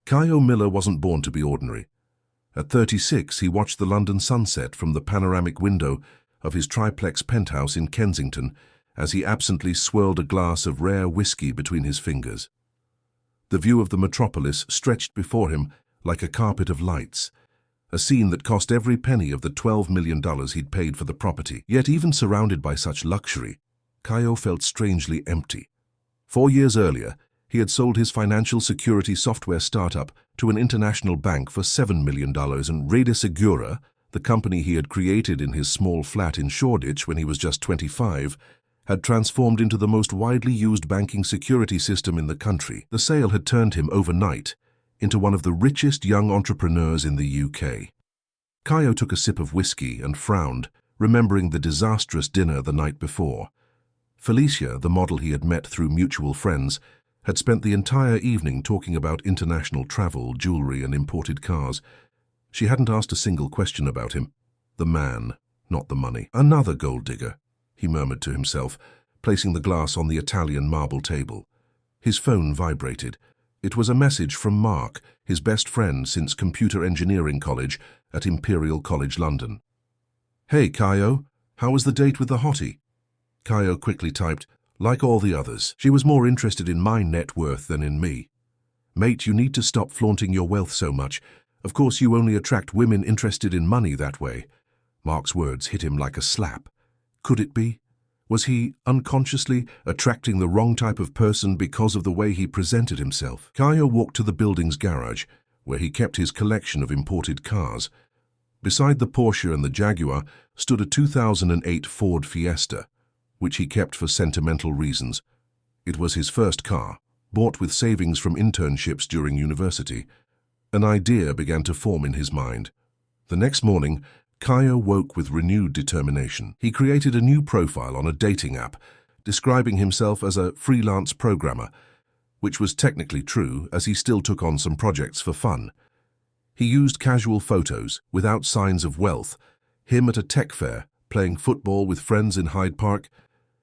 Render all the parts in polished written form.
Kaio Miller wasn't born to be ordinary. At 36, he watched the London sunset from the panoramic window of his triplex penthouse in Kensington as he absently swirled a glass of rare whiskey between his fingers. The view of the metropolis stretched before him like a carpet of lights, a scene that cost every penny of the $12 million he'd paid for the property. Yet even surrounded by such luxury, Kaio felt strangely empty. 4 years earlier, he had sold his financial security software startup to an international bank for $7 million, and Rede Segura, the company he had created in his small flat in Shoreditch when he was just 25, had transformed into the most widely used banking security system in the country. The sale had turned him overnight into one of the richest young entrepreneurs in the UK. Kaio took a sip of whiskey and frowned, remembering the disastrous dinner the night before. Felicia, the model he had met through mutual friends, had spent the entire evening talking about international travel, jewelry, and imported cars. She hadn't asked a single question about him. The man, not the money. Another gold digger, he murmured to himself, placing the glass on the Italian marble table. His phone vibrated. It was a message from Mark, his best friend since computer engineering college at Imperial College London. "Hey, Kaio, how was the date with the hottie?" Kaio quickly typed, "Like all the others. She was more interested in my net worth than in me. Mate, you need to stop flaunting your wealth so much. Of course you only attract women interested in money that way." Mark's words hit him like a slap. Could it be? Was he, unconsciously, attracting the wrong type of person because of the way he presented himself? Kaio walked to the building's garage, where he kept his collection of imported cars. Beside the Porsche and the Jaguar stood a 2008 Ford Fiesta, which he kept for sentimental reasons. It was his first car, bought with savings from internships during university. An idea began to form in his mind. The next morning, Kaio woke with renewed determination. He created a new profile on a dating app, describing himself as a freelance programmer, which was technically true as he still took on some projects for fun. He used casual photos, without signs of wealth, him at a tech fair, playing football with friends in Hyde Park,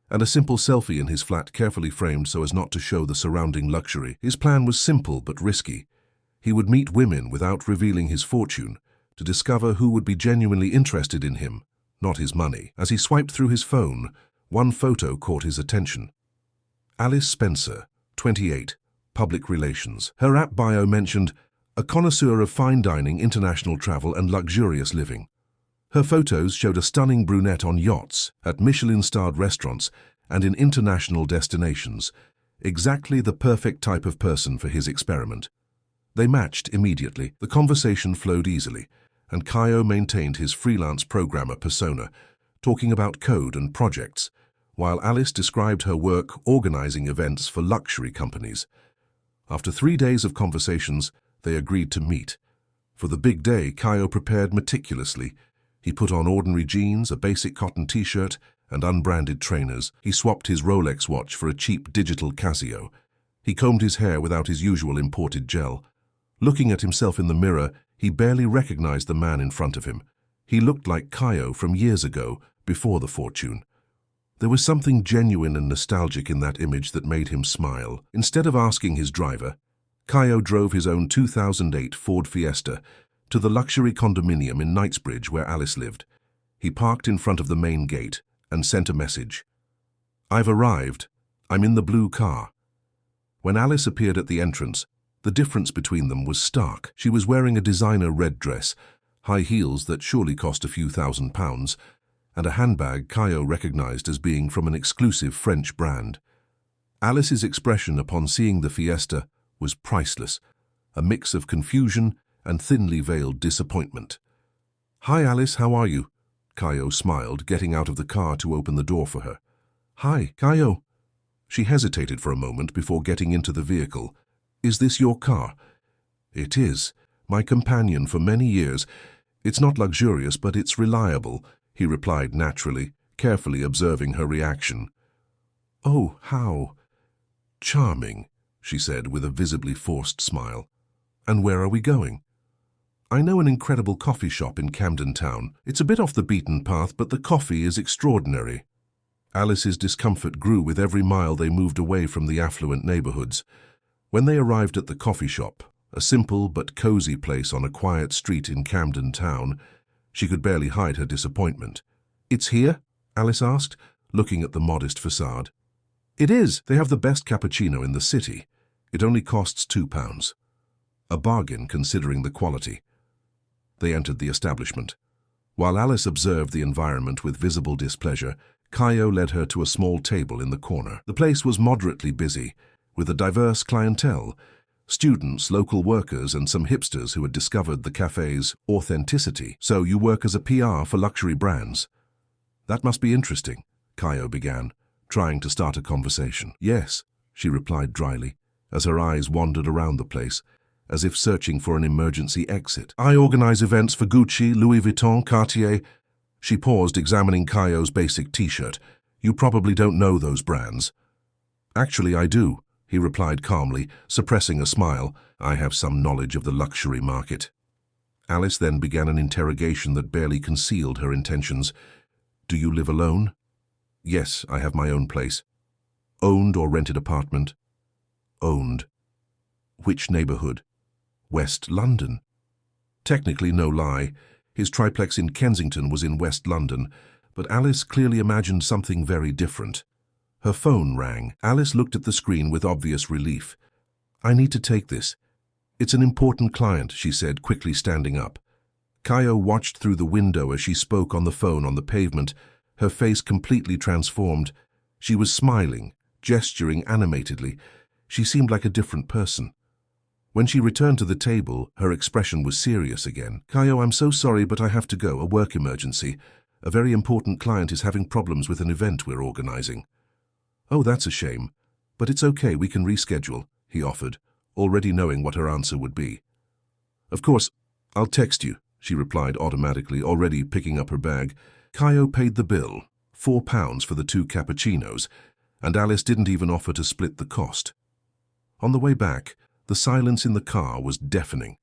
and a simple selfie in his flat carefully framed so as not to show the surrounding luxury. His plan was simple but risky. He would meet women without revealing his fortune, to discover who would be genuinely interested in him, not his money. As he swiped through his phone, one photo caught his attention. Alice Spencer, 28, Public Relations. Her app bio mentioned, "A connoisseur of fine dining, international travel, and luxurious living." Her photos showed a stunning brunette on yachts, at Michelin-starred restaurants, and in international destinations, exactly the perfect type of person for his experiment. They matched immediately. The conversation flowed easily, and Kaio maintained his freelance programmer persona, talking about code and projects, while Alice described her work organizing events for luxury companies. After 3 days of conversations, they agreed to meet. For the big day, Kaio prepared meticulously. He put on ordinary jeans, a basic cotton t-shirt, and unbranded trainers. He swapped his Rolex watch for a cheap digital Casio. He combed his hair without his usual imported gel. Looking at himself in the mirror, he barely recognized the man in front of him. He looked like Kaio from years ago, before the fortune. There was something genuine and nostalgic in that image that made him smile. Instead of asking his driver, Kaio drove his own 2008 Ford Fiesta to the luxury condominium in Knightsbridge where Alice lived. He parked in front of the main gate and sent a message. "I've arrived. I'm in the blue car." When Alice appeared at the entrance, the difference between them was stark. She was wearing a designer red dress, high heels that surely cost a few £1,000s, and a handbag Kaio recognized as being from an exclusive French brand. Alice's expression upon seeing the Fiesta was priceless, a mix of confusion and thinly veiled disappointment. "Hi Alice, how are you?" Kaio smiled, getting out of the car to open the door for her. "Hi, Kaio." She hesitated for a moment before getting into the vehicle. "Is this your car?" "It is. My companion for many years. It's not luxurious, but it's reliable," he replied naturally, carefully observing her reaction. "Oh, how charming," she said with a visibly forced smile. "And where are we going?" "I know an incredible coffee shop in Camden Town. It's a bit off the beaten path, but the coffee is extraordinary." Alice's discomfort grew with every mile they moved away from the affluent neighborhoods. When they arrived at the coffee shop, a simple but cozy place on a quiet street in Camden Town. She could barely hide her disappointment. "It's here?" Alice asked, looking at the modest facade. "It is. They have the best cappuccino in the city. It only costs £2. A bargain considering the quality." They entered the establishment. While Alice observed the environment with visible displeasure, Kaio led her to a small table in the corner. The place was moderately busy, with a diverse clientele: students, local workers, and some hipsters who had discovered the cafe's authenticity. "So you work as a PR for luxury brands?" "That must be interesting," Kaio began, trying to start a conversation. "Yes," she replied dryly, as her eyes wandered around the place, as if searching for an emergency exit. "I organize events for Gucci, Louis Vuitton, Cartier." She paused, examining Kaio's basic t-shirt. "You probably don't know those brands." "Actually, I do," he replied calmly, suppressing a smile. "I have some knowledge of the luxury market." Alice then began an interrogation that barely concealed her intentions. "Do you live alone?" "Yes, I have my own place." "Owned or rented apartment?" "Owned." "Which neighborhood?" "West London." Technically no lie. His triplex in Kensington was in West London, but Alice clearly imagined something very different. Her phone rang. Alice looked at the screen with obvious relief. "I need to take this. It's an important client," she said, quickly standing up. Kaio watched through the window as she spoke on the phone on the pavement, her face completely transformed. She was smiling, gesturing animatedly. She seemed like a different person. When she returned to the table, her expression was serious again. "Kaio, I'm so sorry, but I have to go. A work emergency. A very important client is having problems with an event we're organizing." "Oh, that's a shame. But it's okay, we can reschedule," he offered, already knowing what her answer would be. "Of course, I'll text you," she replied automatically, already picking up her bag. Kaio paid the bill, £4 for the 2 cappuccinos, and Alice didn't even offer to split the cost. On the way back, the silence in the car was deafening.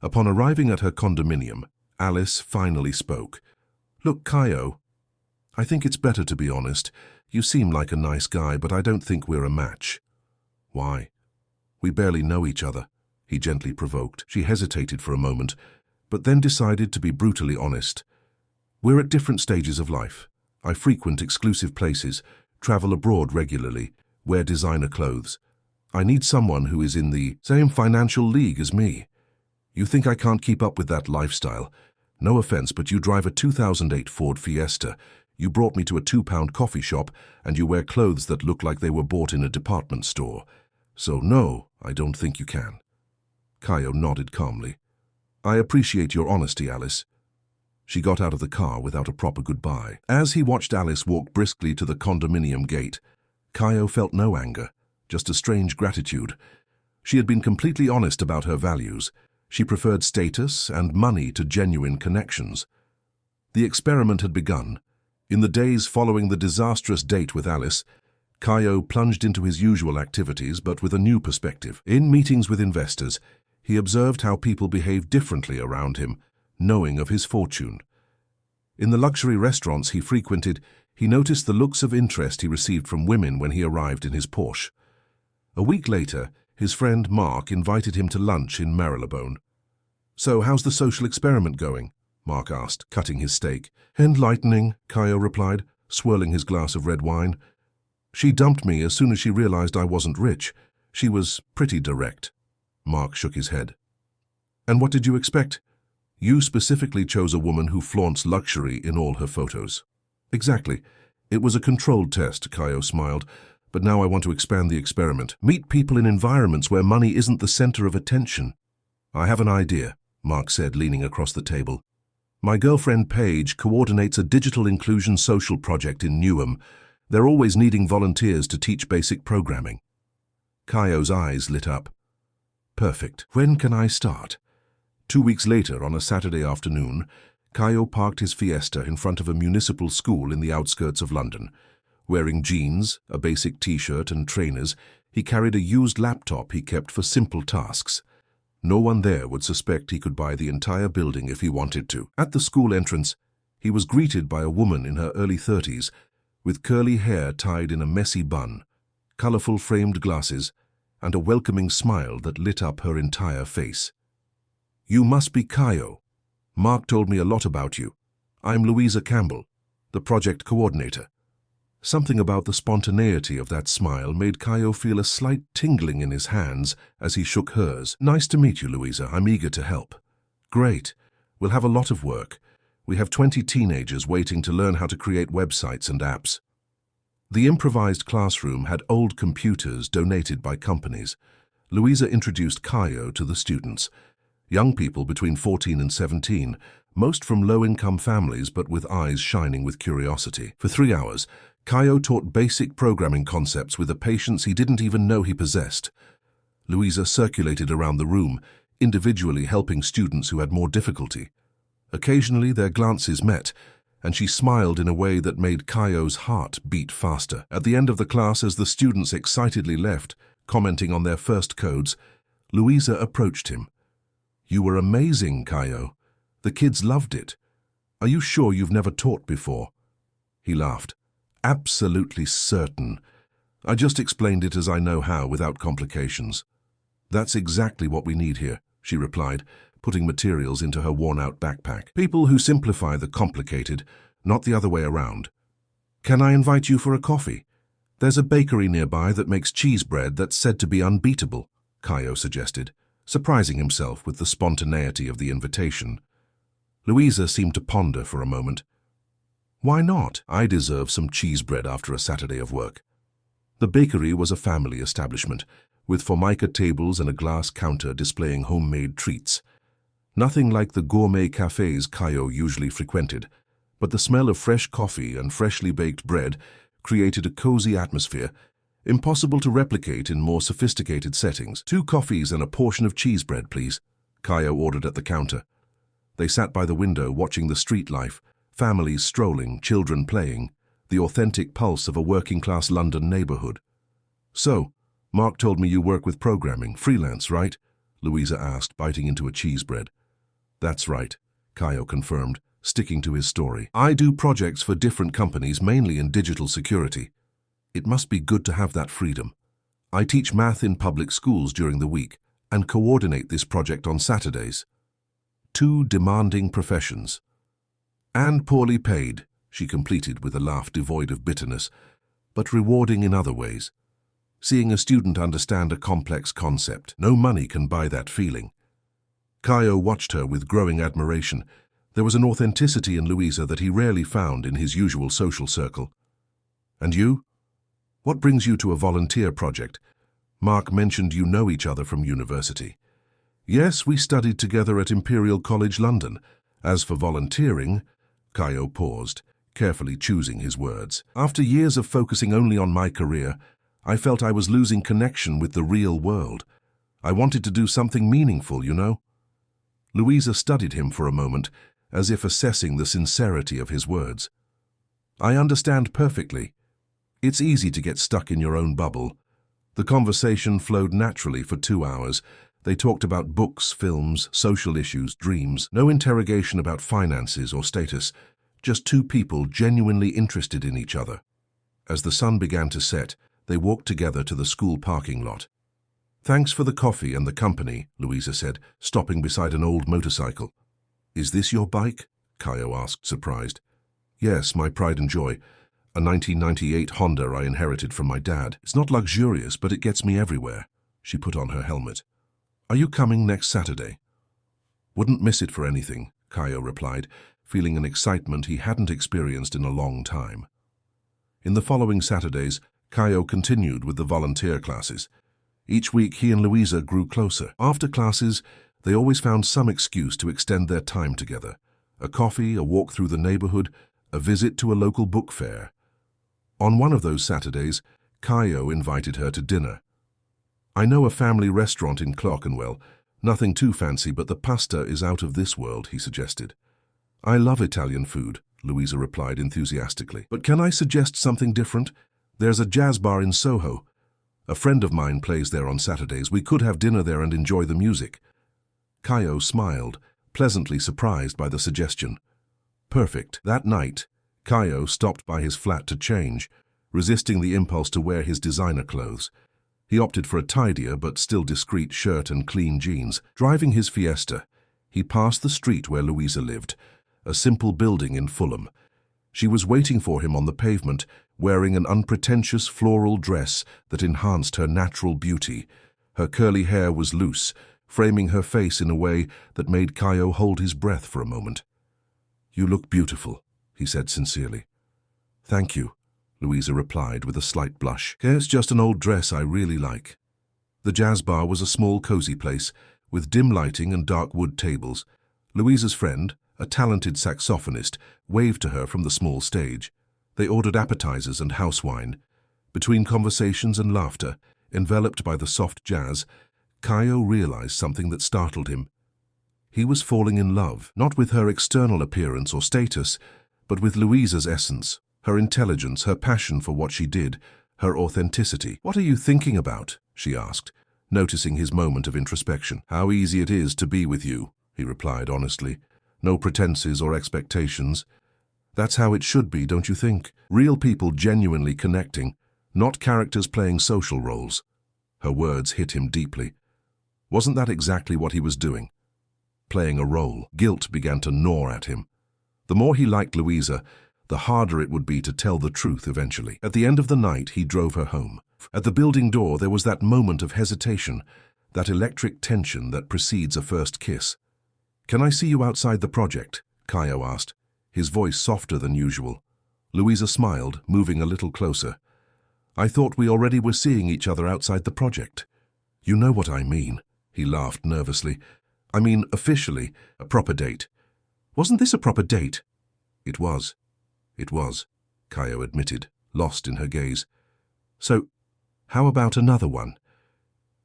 Upon arriving at her condominium, Alice finally spoke. "Look, Kaio, I think it's better to be honest. You seem like a nice guy, but I don't think we're a match." "Why?" "We barely know each other," he gently provoked. She hesitated for a moment, but then decided to be brutally honest. "We're at different stages of life. I frequent exclusive places, travel abroad regularly, wear designer clothes. I need someone who is in the same financial league as me. You think I can't keep up with that lifestyle? No offense, but you drive a 2008 Ford Fiesta. You brought me to a £2 coffee shop, and you wear clothes that look like they were bought in a department store. So no, I don't think you can." Kaio nodded calmly. "I appreciate your honesty, Alice." She got out of the car without a proper goodbye. As he watched Alice walk briskly to the condominium gate, Kaio felt no anger, just a strange gratitude. She had been completely honest about her values. She preferred status and money to genuine connections. The experiment had begun. In the days following the disastrous date with Alice, Kaio plunged into his usual activities, but with a new perspective. In meetings with investors, he observed how people behaved differently around him, knowing of his fortune. In the luxury restaurants he frequented, he noticed the looks of interest he received from women when he arrived in his Porsche. A week later, his friend Mark invited him to lunch in Marylebone. "So how's the social experiment going?" Mark asked, cutting his steak. "Enlightening," Kaio replied, swirling his glass of red wine. "She dumped me as soon as she realized I wasn't rich. She was pretty direct." Mark shook his head. "And what did you expect? You specifically chose a woman who flaunts luxury in all her photos." "Exactly. It was a controlled test," Kaio smiled. "But now I want to expand the experiment. Meet people in environments where money isn't the center of attention." "I have an idea," Mark said, leaning across the table. "My girlfriend Paige coordinates a digital inclusion social project in Newham. They're always needing volunteers to teach basic programming." Kaio's eyes lit up. "Perfect. When can I start?" 2 weeks later, on a Saturday afternoon, Kaio parked his Fiesta in front of a municipal school in the outskirts of London. Wearing jeans, a basic t-shirt and trainers, he carried a used laptop he kept for simple tasks. No one there would suspect he could buy the entire building if he wanted to. At the school entrance, he was greeted by a woman in her early 30s, with curly hair tied in a messy bun, colorful framed glasses, and a welcoming smile that lit up her entire face. "You must be Kaio. Mark told me a lot about you. I'm Louisa Campbell, the project coordinator." Something about the spontaneity of that smile made Kaio feel a slight tingling in his hands as he shook hers. "Nice to meet you, Louisa. I'm eager to help." "Great. We'll have a lot of work. We have 20 teenagers waiting to learn how to create websites and apps." The improvised classroom had old computers donated by companies. Louisa introduced Kaio to the students. Young people between 14 and 17, most from low-income families but with eyes shining with curiosity. For 3 hours, Kaio taught basic programming concepts with a patience he didn't even know he possessed. Louisa circulated around the room, individually helping students who had more difficulty. Occasionally their glances met, and she smiled in a way that made Kaio's heart beat faster. At the end of the class, as the students excitedly left, commenting on their first codes, Louisa approached him. "You were amazing, Kaio. The kids loved it. Are you sure you've never taught before?" He laughed. "Absolutely certain. I just explained it as I know how, without complications." "That's exactly what we need here," she replied, putting materials into her worn-out backpack. "People who simplify the complicated, not the other way around." "Can I invite you for a coffee? There's a bakery nearby that makes cheese bread that's said to be unbeatable," Kaio suggested, surprising himself with the spontaneity of the invitation. Louisa seemed to ponder for a moment. "Why not? I deserve some cheese bread after a Saturday of work." The bakery was a family establishment, with formica tables and a glass counter displaying homemade treats. Nothing like the gourmet cafes Kaio usually frequented, but the smell of fresh coffee and freshly baked bread created a cozy atmosphere, impossible to replicate in more sophisticated settings. "2 coffees and a portion of cheese bread, please," Kaio ordered at the counter. They sat by the window watching the street life, families strolling, children playing, the authentic pulse of a working-class London neighborhood. "So, Mark told me you work with programming, freelance, right?" Louisa asked, biting into a cheese bread. "That's right," Kaio confirmed, sticking to his story. "I do projects for different companies, mainly in digital security. It must be good to have that freedom. I teach math in public schools during the week and coordinate this project on Saturdays." 2 demanding professions. "And poorly paid," she completed with a laugh devoid of bitterness, "but rewarding in other ways. Seeing a student understand a complex concept, no money can buy that feeling." Kaio watched her with growing admiration. There was an authenticity in Louisa that he rarely found in his usual social circle. "And you? What brings you to a volunteer project? Mark mentioned you know each other from university." "Yes, we studied together at Imperial College London. As for volunteering," Kaio paused, carefully choosing his words. "After years of focusing only on my career, I felt I was losing connection with the real world. I wanted to do something meaningful, you know." Louisa studied him for a moment, as if assessing the sincerity of his words. "I understand perfectly. It's easy to get stuck in your own bubble." The conversation flowed naturally for 2 hours. They talked about books, films, social issues, dreams. No interrogation about finances or status, just 2 people genuinely interested in each other. As the sun began to set, they walked together to the school parking lot. "Thanks for the coffee and the company," Louisa said, stopping beside an old motorcycle. "Is this your bike?" Kaio asked, surprised. "Yes, my pride and joy. A 1998 Honda I inherited from my dad. It's not luxurious, but it gets me everywhere." She put on her helmet. "Are you coming next Saturday?" "Wouldn't miss it for anything," Kaio replied, feeling an excitement he hadn't experienced in a long time. In the following Saturdays, Kaio continued with the volunteer classes. Each week he and Louisa grew closer. After classes, they always found some excuse to extend their time together. A coffee, a walk through the neighborhood, a visit to a local book fair. On one of those Saturdays, Kaio invited her to dinner. "I know a family restaurant in Clerkenwell. Nothing too fancy, but the pasta is out of this world," he suggested. "I love Italian food," Louisa replied enthusiastically. "But can I suggest something different? There's a jazz bar in Soho. A friend of mine plays there on Saturdays. We could have dinner there and enjoy the music." Kaio smiled, pleasantly surprised by the suggestion. Perfect. That night, Kaio stopped by his flat to change, resisting the impulse to wear his designer clothes. He opted for a tidier but still discreet shirt and clean jeans. Driving his Fiesta, he passed the street where Louisa lived, a simple building in Fulham. She was waiting for him on the pavement, wearing an unpretentious floral dress that enhanced her natural beauty. Her curly hair was loose, framing her face in a way that made Caio hold his breath for a moment. "You look beautiful," he said sincerely. "Thank you," Louisa replied with a slight blush. "It's just an old dress I really like." The jazz bar was a small, cozy place, with dim lighting and dark wood tables. Louisa's friend, a talented saxophonist, waved to her from the small stage. They ordered appetizers and house wine. Between conversations and laughter, enveloped by the soft jazz, Caio realized something that startled him. He was falling in love, not with her external appearance or status, but with Louisa's essence, her intelligence, her passion for what she did, her authenticity. "What are you thinking about?" she asked, noticing his moment of introspection. "How easy it is to be with you," he replied honestly. "No pretenses or expectations. That's how it should be, don't you think? Real people genuinely connecting, not characters playing social roles." Her words hit him deeply. Wasn't that exactly what he was doing? Playing a role. Guilt began to gnaw at him. The more he liked Louisa, the harder it would be to tell the truth eventually. At the end of the night, he drove her home. At the building door, there was that moment of hesitation, that electric tension that precedes a first kiss. "Can I see you outside the project?" Caio asked, his voice softer than usual. Louisa smiled, moving a little closer. "I thought we already were seeing each other outside the project." "You know what I mean," he laughed nervously. "I mean, officially, a proper date." "Wasn't this a proper date?" "It was. It was," Caio admitted, lost in her gaze. "So, how about another one?"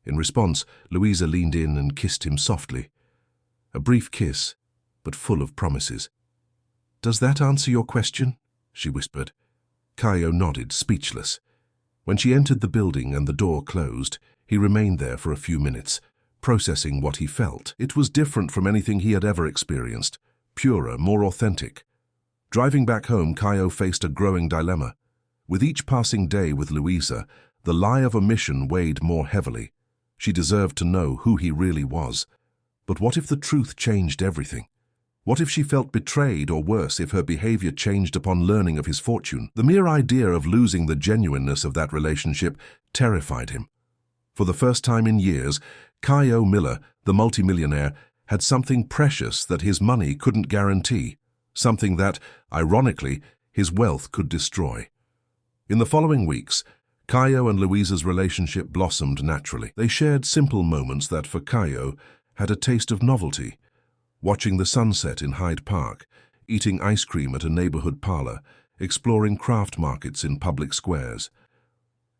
In response, Louisa leaned in and kissed him softly. A brief kiss, but full of promises. "Does that answer your question?" she whispered. Caio nodded, speechless. When she entered the building and the door closed, he remained there for a few minutes, processing what he felt. It was different from anything he had ever experienced, purer, more authentic. Driving back home, Caio faced a growing dilemma. With each passing day with Louisa, the lie of omission weighed more heavily. She deserved to know who he really was. But what if the truth changed everything? What if she felt betrayed, or worse, if her behavior changed upon learning of his fortune? The mere idea of losing the genuineness of that relationship terrified him. For the first time in years, Caio Miller, the multimillionaire, had something precious that his money couldn't guarantee, something that, ironically, his wealth could destroy. In the following weeks, Caio and Louisa's relationship blossomed naturally. They shared simple moments that, for Caio, had a taste of novelty. Watching the sunset in Hyde Park, eating ice cream at a neighborhood parlor, exploring craft markets in public squares.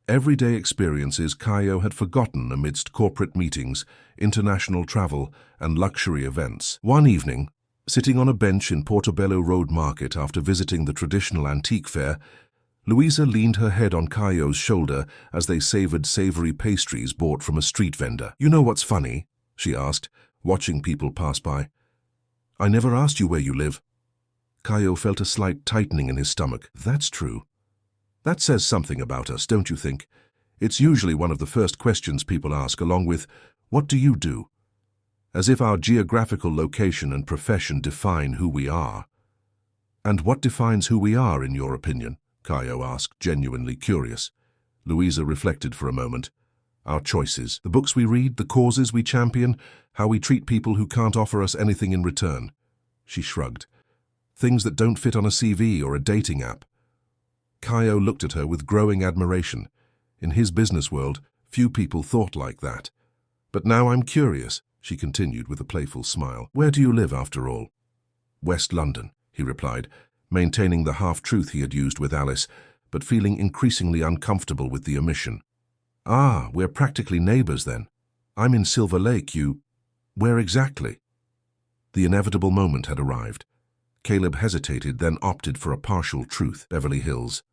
Everyday experiences Caio had forgotten amidst corporate meetings, international travel, and luxury events. One evening, sitting on a bench in Portobello Road Market after visiting the traditional antique fair, Louisa leaned her head on Caio's shoulder as they savored savory pastries bought from a street vendor. "You know what's funny?" she asked, watching people pass by. "I never asked you where you live." Caio felt a slight tightening in his stomach. That's true. That says something about us, don't you think? It's usually one of the first questions people ask, along with, "What do you do?" As if our geographical location and profession define who we are. "And what defines who we are, in your opinion?" Caio asked, genuinely curious. Louisa reflected for a moment. "Our choices, the books we read, the causes we champion, how we treat people who can't offer us anything in return." She shrugged. "Things that don't fit on a CV or a dating app." Caio looked at her with growing admiration. In his business world, few people thought like that. "But now I'm curious," she continued with a playful smile. "Where do you live, after all?" "West London," he replied, maintaining the half-truth he had used with Alice, but feeling increasingly uncomfortable with the omission. "Ah, we're practically neighbors then. I'm in Silver Lake, you... Where exactly?" The inevitable moment had arrived. Caleb hesitated, then opted for a partial truth. "Beverly Hills."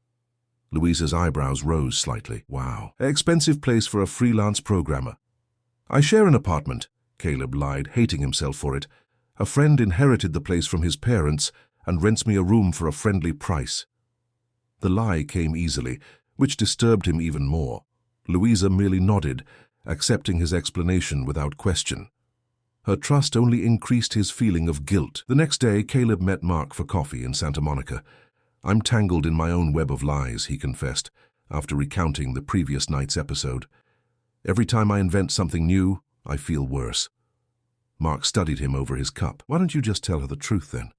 Louisa's eyebrows rose slightly. "Wow. Expensive place for a freelance programmer." "I share an apartment," Caleb lied, hating himself for it. "A friend inherited the place from his parents and rents me a room for a friendly price." The lie came easily, which disturbed him even more. Louisa merely nodded, accepting his explanation without question. Her trust only increased his feeling of guilt. The next day, Caleb met Mark for coffee in Santa Monica. "I'm tangled in my own web of lies," he confessed, after recounting the previous night's episode. "Every time I invent something new, I feel worse." Mark studied him over his cup. "Why don't you just tell her the truth, then?"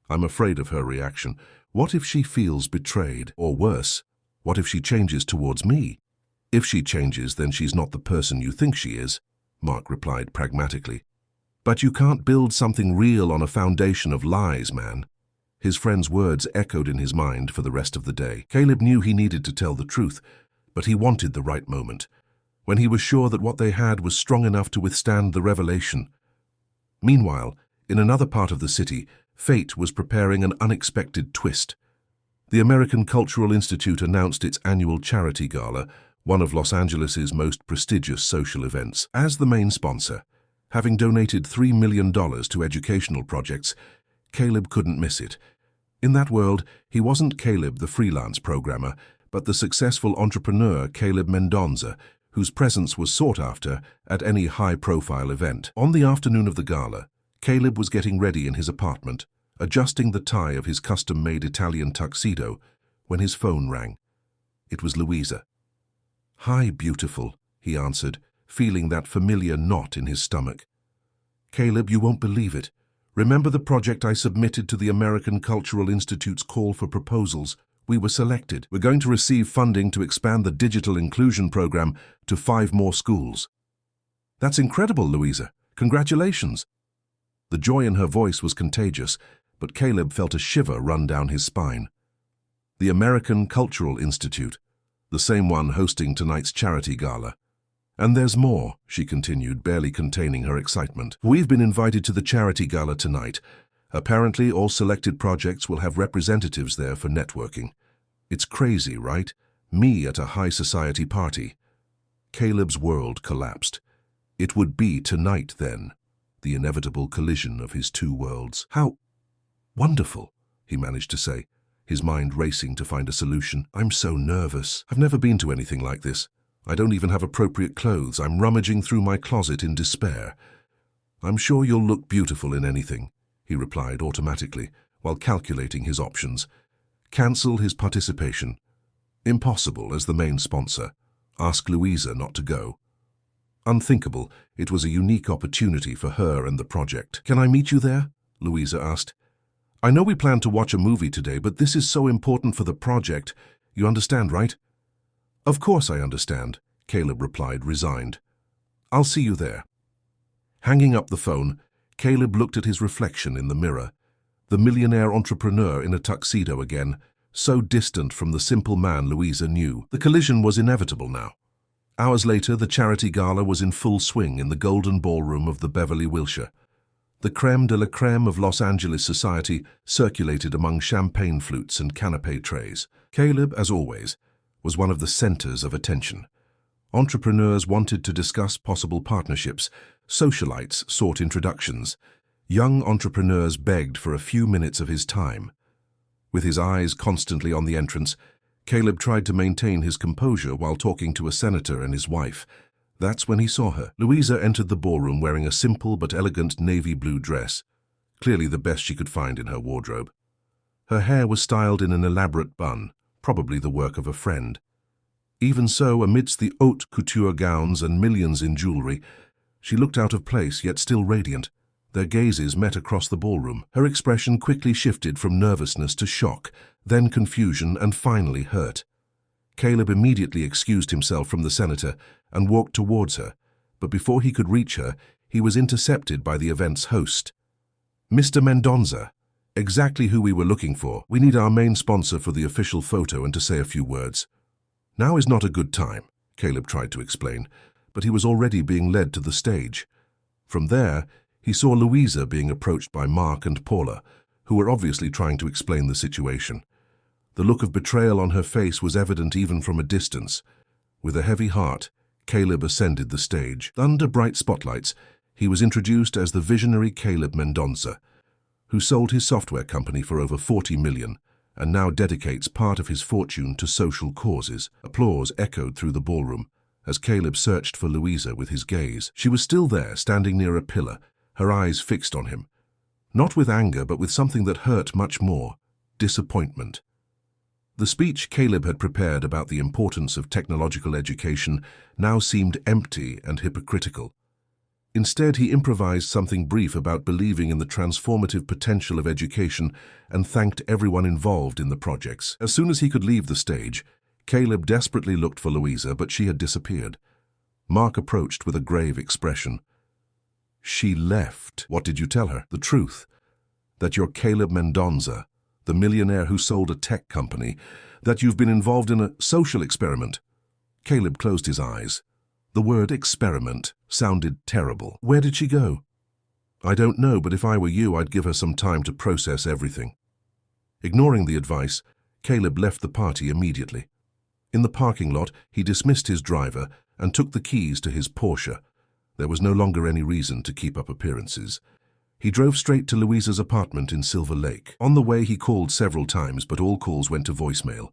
"I'm afraid of her reaction. What if she feels betrayed? Or worse, what if she changes towards me?" "If she changes, then she's not the person you think she is," Mark replied pragmatically. "But you can't build something real on a foundation of lies, man." His friend's words echoed in his mind for the rest of the day. Caleb knew he needed to tell the truth, but he wanted the right moment, when he was sure that what they had was strong enough to withstand the revelation. Meanwhile, in another part of the city, fate was preparing an unexpected twist. The American Cultural Institute announced its annual charity gala, one of Los Angeles's most prestigious social events. As the main sponsor, having donated $3 million to educational projects, Caleb couldn't miss it. In that world, he wasn't Caleb the freelance programmer, but the successful entrepreneur Caleb Mendonza, whose presence was sought after at any high-profile event. On the afternoon of the gala, Caleb was getting ready in his apartment, adjusting the tie of his custom-made Italian tuxedo, when his phone rang. It was Louisa. "Hi, beautiful," he answered, feeling that familiar knot in his stomach. "Caleb, you won't believe it. Remember the project I submitted to the American Cultural Institute's call for proposals? We were selected. We're going to receive funding to expand the digital inclusion program to 5 more schools." "That's incredible, Louisa. Congratulations." The joy in her voice was contagious, but Caleb felt a shiver run down his spine. The American Cultural Institute, the same one hosting tonight's charity gala. "And there's more," she continued, barely containing her excitement. "We've been invited to the charity gala tonight. Apparently, all selected projects will have representatives there for networking. It's crazy, right? Me at a high society party." Caleb's world collapsed. It would be tonight, then, the inevitable collision of his two worlds. "How wonderful," he managed to say, his mind racing to find a solution. "I'm so nervous. I've never been to anything like this. I don't even have appropriate clothes. I'm rummaging through my closet in despair." "I'm sure you'll look beautiful in anything," he replied automatically, while calculating his options. Cancel his participation. Impossible as the main sponsor. Ask Louisa not to go. Unthinkable. It was a unique opportunity for her and the project. "Can I meet you there?" Louisa asked. "I know we plan to watch a movie today, but this is so important for the project. You understand, right?" "Of course I understand," Caleb replied, resigned. "I'll see you there." Hanging up the phone, Caleb looked at his reflection in the mirror. The millionaire entrepreneur in a tuxedo again, so distant from the simple man Louisa knew. The collision was inevitable now. Hours later, the charity gala was in full swing in the golden ballroom of the Beverly Wilshire. The crème de la crème of Los Angeles society circulated among champagne flutes and canapé trays. Caleb, as always, was one of the centers of attention. Entrepreneurs wanted to discuss possible partnerships. Socialites sought introductions. Young entrepreneurs begged for a few minutes of his time. With his eyes constantly on the entrance, Caleb tried to maintain his composure while talking to a senator and his wife. That's when he saw her. Louisa entered the ballroom wearing a simple but elegant navy blue dress, clearly the best she could find in her wardrobe. Her hair was styled in an elaborate bun, probably the work of a friend. Even so, amidst the haute couture gowns and millions in jewelry, she looked out of place yet still radiant. Their gazes met across the ballroom. Her expression quickly shifted from nervousness to shock, then confusion, and finally hurt. Caleb immediately excused himself from the senator and walked towards her, but before he could reach her, he was intercepted by the event's host. "Mr. Mendonza, exactly who we were looking for. We need our main sponsor for the official photo and to say a few words." "Now is not a good time," Caleb tried to explain, but he was already being led to the stage. From there, he saw Louisa being approached by Mark and Paula, who were obviously trying to explain the situation. The look of betrayal on her face was evident even from a distance. With a heavy heart, Caleb ascended the stage. Under bright spotlights, he was introduced as the visionary Caleb Mendonza, who sold his software company for over $40 million and now dedicates part of his fortune to social causes. Applause echoed through the ballroom, as Caleb searched for Louisa with his gaze. She was still there, standing near a pillar, her eyes fixed on him. Not with anger, but with something that hurt much more: disappointment. The speech Caleb had prepared about the importance of technological education now seemed empty and hypocritical. Instead, he improvised something brief about believing in the transformative potential of education and thanked everyone involved in the projects. As soon as he could leave the stage, Caleb desperately looked for Louisa, but she had disappeared. Mark approached with a grave expression. "She left." "What did you tell her?" "The truth. That you're Caleb Mendonça, the millionaire who sold a tech company, that you've been involved in a social experiment." Caleb closed his eyes. The word experiment sounded terrible. "Where did she go?" "I don't know, but if I were you, I'd give her some time to process everything." Ignoring the advice, Caleb left the party immediately. In the parking lot, he dismissed his driver and took the keys to his Porsche. There was no longer any reason to keep up appearances. He drove straight to Louisa's apartment in Silver Lake. On the way, he called several times, but all calls went to voicemail.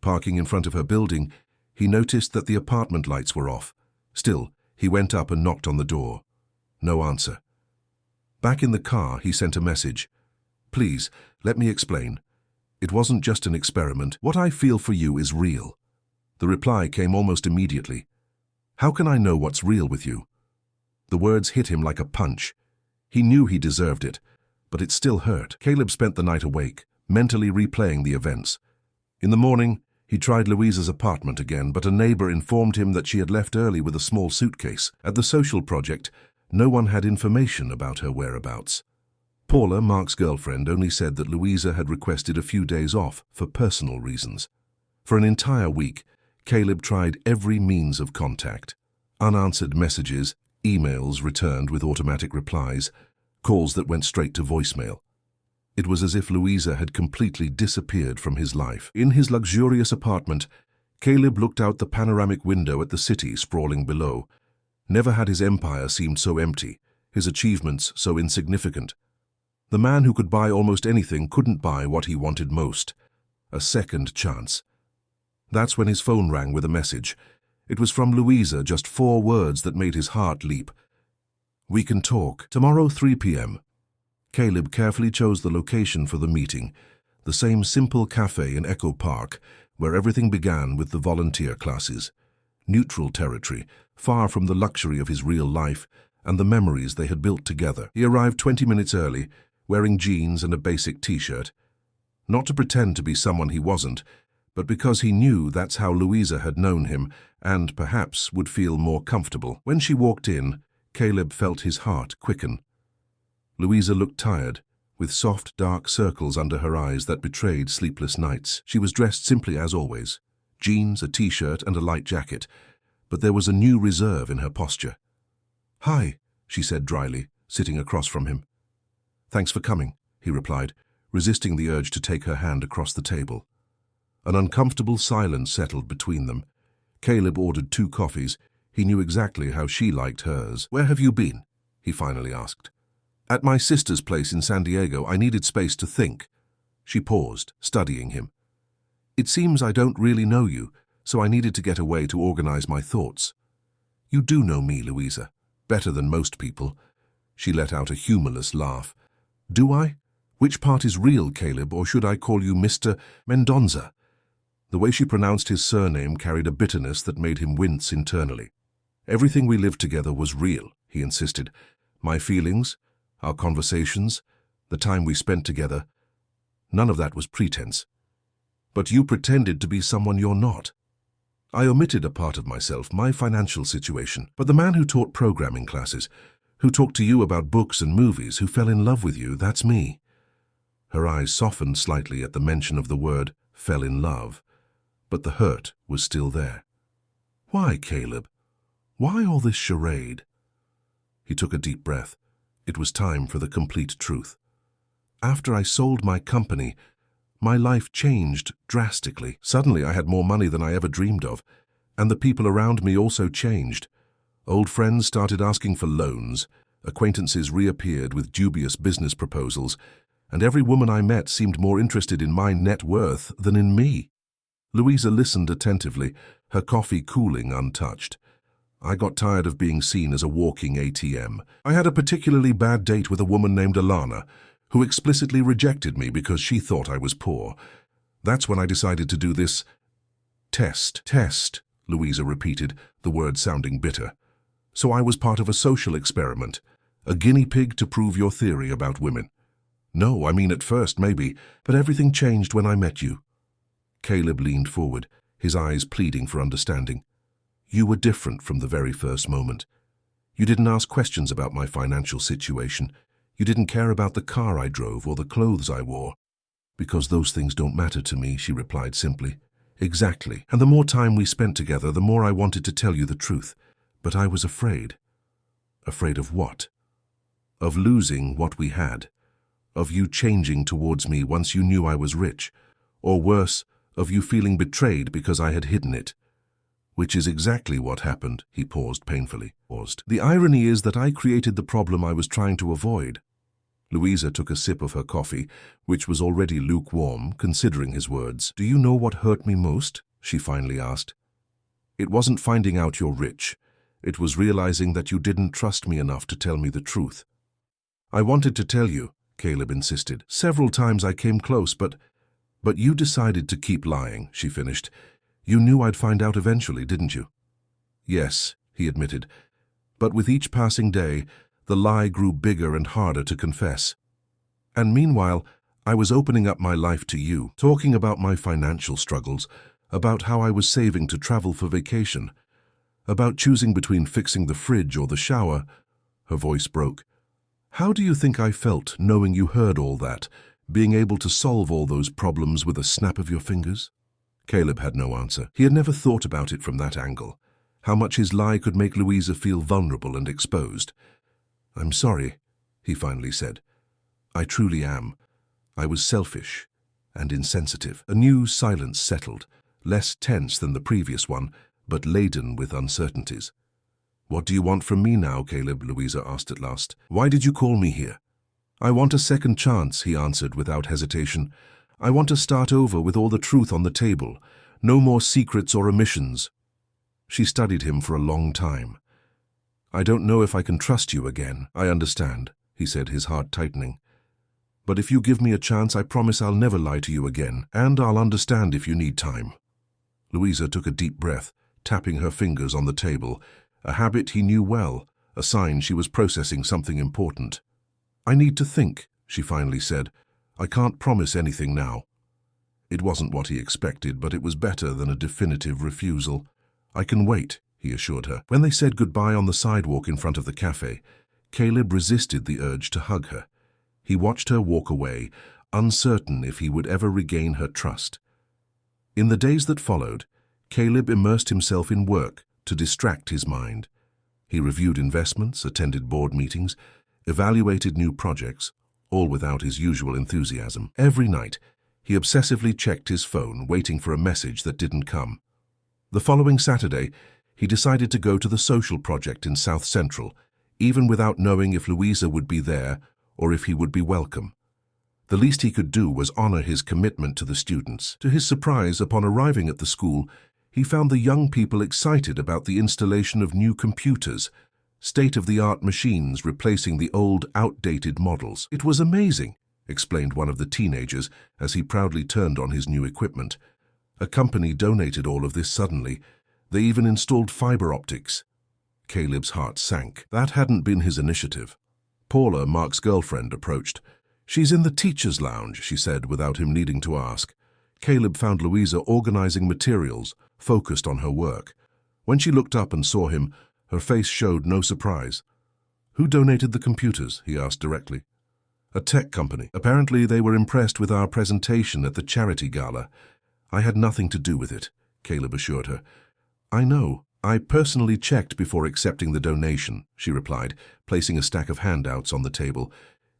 Parking in front of her building, he noticed that the apartment lights were off. Still, he went up and knocked on the door. No answer. Back in the car, he sent a message. "Please, let me explain. It wasn't just an experiment. What I feel for you is real." The reply came almost immediately. "How can I know what's real with you?" The words hit him like a punch. He knew he deserved it, but it still hurt. Caleb spent the night awake, mentally replaying the events. In the morning, he tried Louisa's apartment again, but a neighbor informed him that she had left early with a small suitcase. At the social project, no one had information about her whereabouts. Paula, Mark's girlfriend, only said that Louisa had requested a few days off for personal reasons. For an entire week, Caleb tried every means of contact. Unanswered messages, emails returned with automatic replies, calls that went straight to voicemail. It was as if Louisa had completely disappeared from his life. In his luxurious apartment, Caleb looked out the panoramic window at the city sprawling below. Never had his empire seemed so empty, his achievements so insignificant. The man who could buy almost anything couldn't buy what he wanted most: a second chance. That's when his phone rang with a message. It was from Louisa, just 4 words that made his heart leap. "We can talk. Tomorrow, 3 p.m. Caleb carefully chose the location for the meeting, the same simple cafe in Echo Park, where everything began with the volunteer classes. Neutral territory, far from the luxury of his real life and the memories they had built together. He arrived 20 minutes early, wearing jeans and a basic t-shirt. Not to pretend to be someone he wasn't, but because he knew that's how Louisa had known him and perhaps would feel more comfortable. When she walked in, Caleb felt his heart quicken. Louisa looked tired, with soft, dark circles under her eyes that betrayed sleepless nights. She was dressed simply as always: jeans, a t-shirt, and a light jacket, but there was a new reserve in her posture. "Hi," she said dryly, sitting across from him. "Thanks for coming," he replied, resisting the urge to take her hand across the table. An uncomfortable silence settled between them. Caleb ordered 2 coffees. He knew exactly how she liked hers. "Where have you been?" he finally asked. "At my sister's place in San Diego. I needed space to think." She paused, studying him. "It seems I don't really know you, so I needed to get away to organize my thoughts." "You do know me, Louisa, better than most people." She let out a humorless laugh. "Do I? Which part is real, Caleb, or should I call you Mr. Mendonça?" The way she pronounced his surname carried a bitterness that made him wince internally. "Everything we lived together was real," he insisted. "My feelings, our conversations, the time we spent together. None of that was pretense. But you pretended to be someone you're not. I omitted a part of myself, my financial situation. But the man who taught programming classes, who talked to you about books and movies, who fell in love with you, that's me." Her eyes softened slightly at the mention of the word "fell in love," but the hurt was still there. "Why, Caleb? Why all this charade?" He took a deep breath. It was time for the complete truth. "After I sold my company, my life changed drastically. Suddenly I had more money than I ever dreamed of, and the people around me also changed. Old friends started asking for loans, acquaintances reappeared with dubious business proposals, and every woman I met seemed more interested in my net worth than in me." Louisa listened attentively, her coffee cooling untouched. I got tired of being seen as a walking ATM. I had a particularly bad date with a woman named Alana, who explicitly rejected me because she thought I was poor. That's when I decided to do this test, Louisa repeated, the word sounding bitter. So I was part of a social experiment, a guinea pig to prove your theory about women. No, I mean at first, maybe, but everything changed when I met you. Caleb leaned forward, his eyes pleading for understanding. You were different from the very first moment. You didn't ask questions about my financial situation. You didn't care about the car I drove or the clothes I wore. Because those things don't matter to me, she replied simply. Exactly. And the more time we spent together, the more I wanted to tell you the truth. But I was afraid. Afraid of what? Of losing what we had. Of you changing towards me once you knew I was rich. Or worse, of you feeling betrayed because I had hidden it. Which is exactly what happened, he paused painfully. The irony is that I created the problem I was trying to avoid. Louisa took a sip of her coffee, which was already lukewarm, considering his words. Do you know what hurt me most? She finally asked. It wasn't finding out you're rich. It was realizing that you didn't trust me enough to tell me the truth. I wanted to tell you, Caleb insisted. Several times I came close, but you decided to keep lying, she finished. You knew I'd find out eventually, didn't you? Yes, he admitted. But with each passing day, the lie grew bigger and harder to confess. And meanwhile, I was opening up my life to you, talking about my financial struggles, about how I was saving to travel for vacation, about choosing between fixing the fridge or the shower. Her voice broke. How do you think I felt knowing you heard all that, being able to solve all those problems with a snap of your fingers? Caleb had no answer. He had never thought about it from that angle, how much his lie could make Louisa feel vulnerable and exposed. I'm sorry, he finally said. I truly am. I was selfish and insensitive. A new silence settled, less tense than the previous one, but laden with uncertainties. What do you want from me now, Caleb? Louisa asked at last. Why did you call me here? I want a second chance, he answered without hesitation. I want to start over with all the truth on the table. No more secrets or omissions. She studied him for a long time. I don't know if I can trust you again. I understand, he said, his heart tightening. But if you give me a chance, I promise I'll never lie to you again, and I'll understand if you need time. Louisa took a deep breath, tapping her fingers on the table, a habit he knew well, a sign she was processing something important. I need to think, she finally said. I can't promise anything now. It wasn't what he expected, but it was better than a definitive refusal. I can wait, he assured her. When they said goodbye on the sidewalk in front of the cafe, Caleb resisted the urge to hug her. He watched her walk away, uncertain if he would ever regain her trust. In the days that followed, Caleb immersed himself in work to distract his mind. He reviewed investments, attended board meetings, evaluated new projects, all without his usual enthusiasm. Every night, he obsessively checked his phone, waiting for a message that didn't come. The following Saturday, he decided to go to the social project in South Central, even without knowing if Louisa would be there or if he would be welcome. The least he could do was honor his commitment to the students. To his surprise, upon arriving at the school, he found the young people excited about the installation of new computers, state-of-the-art machines replacing the old, outdated models. It was amazing, explained one of the teenagers as he proudly turned on his new equipment. A company donated all of this suddenly. They even installed fiber optics. Caleb's heart sank. That hadn't been his initiative. Paula, Mark's girlfriend, approached. She's in the teacher's lounge, she said without him needing to ask. Caleb found Louisa organizing materials, focused on her work. When she looked up and saw him, her face showed no surprise. Who donated the computers? He asked directly. A tech company. Apparently they were impressed with our presentation at the charity gala. I had nothing to do with it, Caleb assured her. I know. I personally checked before accepting the donation, she replied, placing a stack of handouts on the table.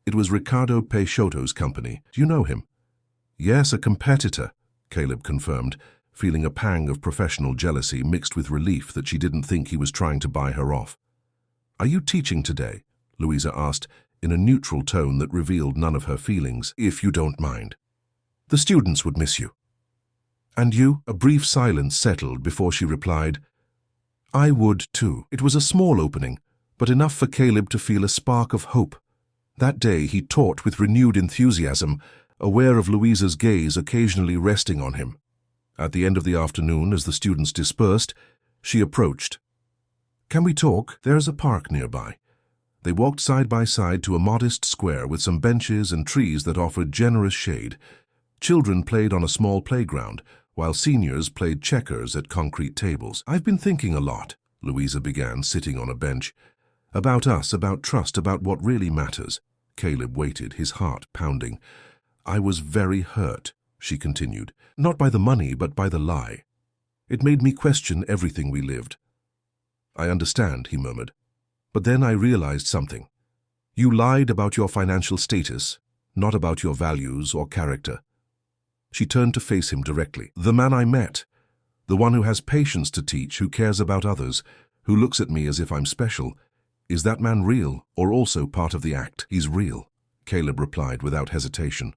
It was Ricardo Peixoto's company. Do you know him? Yes, a competitor, Caleb confirmed, feeling a pang of professional jealousy mixed with relief that she didn't think he was trying to buy her off. Are you teaching today? Louisa asked, in a neutral tone that revealed none of her feelings. If you don't mind. The students would miss you. And you? A brief silence settled before she replied, I would too. It was a small opening, but enough for Caleb to feel a spark of hope. That day he taught with renewed enthusiasm, aware of Louisa's gaze occasionally resting on him. At the end of the afternoon, as the students dispersed, she approached. Can we talk? There is a park nearby. They walked side by side to a modest square with some benches and trees that offered generous shade. Children played on a small playground, while seniors played checkers at concrete tables. I've been thinking a lot, Louisa began, sitting on a bench. About us, about trust, about what really matters. Caleb waited, his heart pounding. I was very hurt, she continued, not by the money, but by the lie. It made me question everything we lived. I understand, he murmured. But then I realized something. You lied about your financial status, not about your values or character. She turned to face him directly. The man I met, the one who has patience to teach, who cares about others, who looks at me as if I'm special, is that man real or also part of the act? He's real, Caleb replied without hesitation.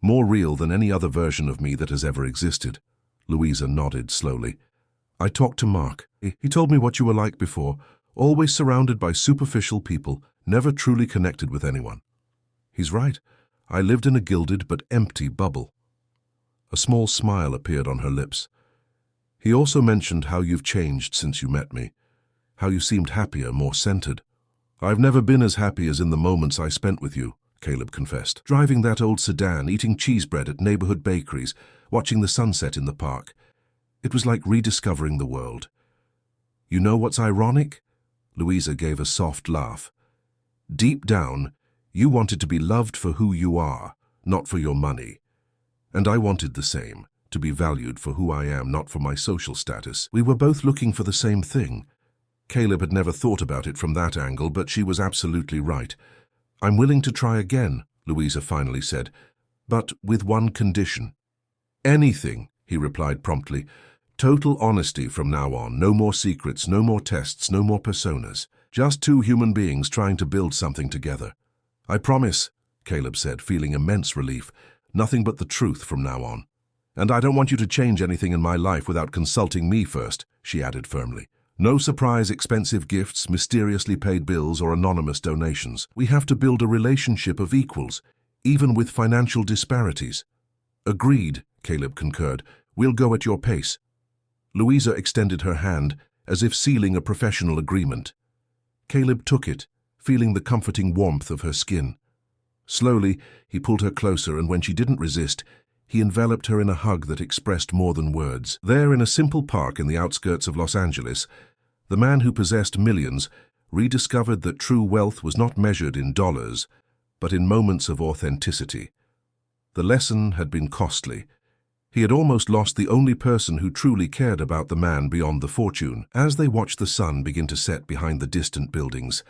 More real than any other version of me that has ever existed. Louisa nodded slowly. I talked to Mark. He told me what you were like before, always surrounded by superficial people, never truly connected with anyone. He's right. I lived in a gilded but empty bubble. A small smile appeared on her lips. He also mentioned how you've changed since you met me, how you seemed happier, more centered. I've never been as happy as in the moments I spent with you, Caleb confessed. Driving that old sedan, eating cheese bread at neighborhood bakeries, watching the sunset in the park. It was like rediscovering the world. You know what's ironic? Louisa gave a soft laugh. Deep down, you wanted to be loved for who you are, not for your money. And I wanted the same, to be valued for who I am, not for my social status. We were both looking for the same thing. Caleb had never thought about it from that angle, but she was absolutely right. I'm willing to try again, Louisa finally said, but with one condition. Anything, he replied promptly. Total honesty from now on, no more secrets, no more tests, no more personas. Just two human beings trying to build something together. I promise, Caleb said, feeling immense relief. Nothing but the truth from now on. And I don't want you to change anything in my life without consulting me first, she added firmly. No surprise expensive gifts, mysteriously paid bills, or anonymous donations. We have to build a relationship of equals, even with financial disparities. Agreed, Caleb concurred. We'll go at your pace. Louisa extended her hand, as if sealing a professional agreement. Caleb took it, feeling the comforting warmth of her skin. Slowly, he pulled her closer, and when she didn't resist, he enveloped her in a hug that expressed more than words. There, in a simple park in the outskirts of Los Angeles, the man who possessed millions rediscovered that true wealth was not measured in dollars, but in moments of authenticity. The lesson had been costly. He had almost lost the only person who truly cared about the man beyond the fortune. As they watched the sun begin to set behind the distant buildings,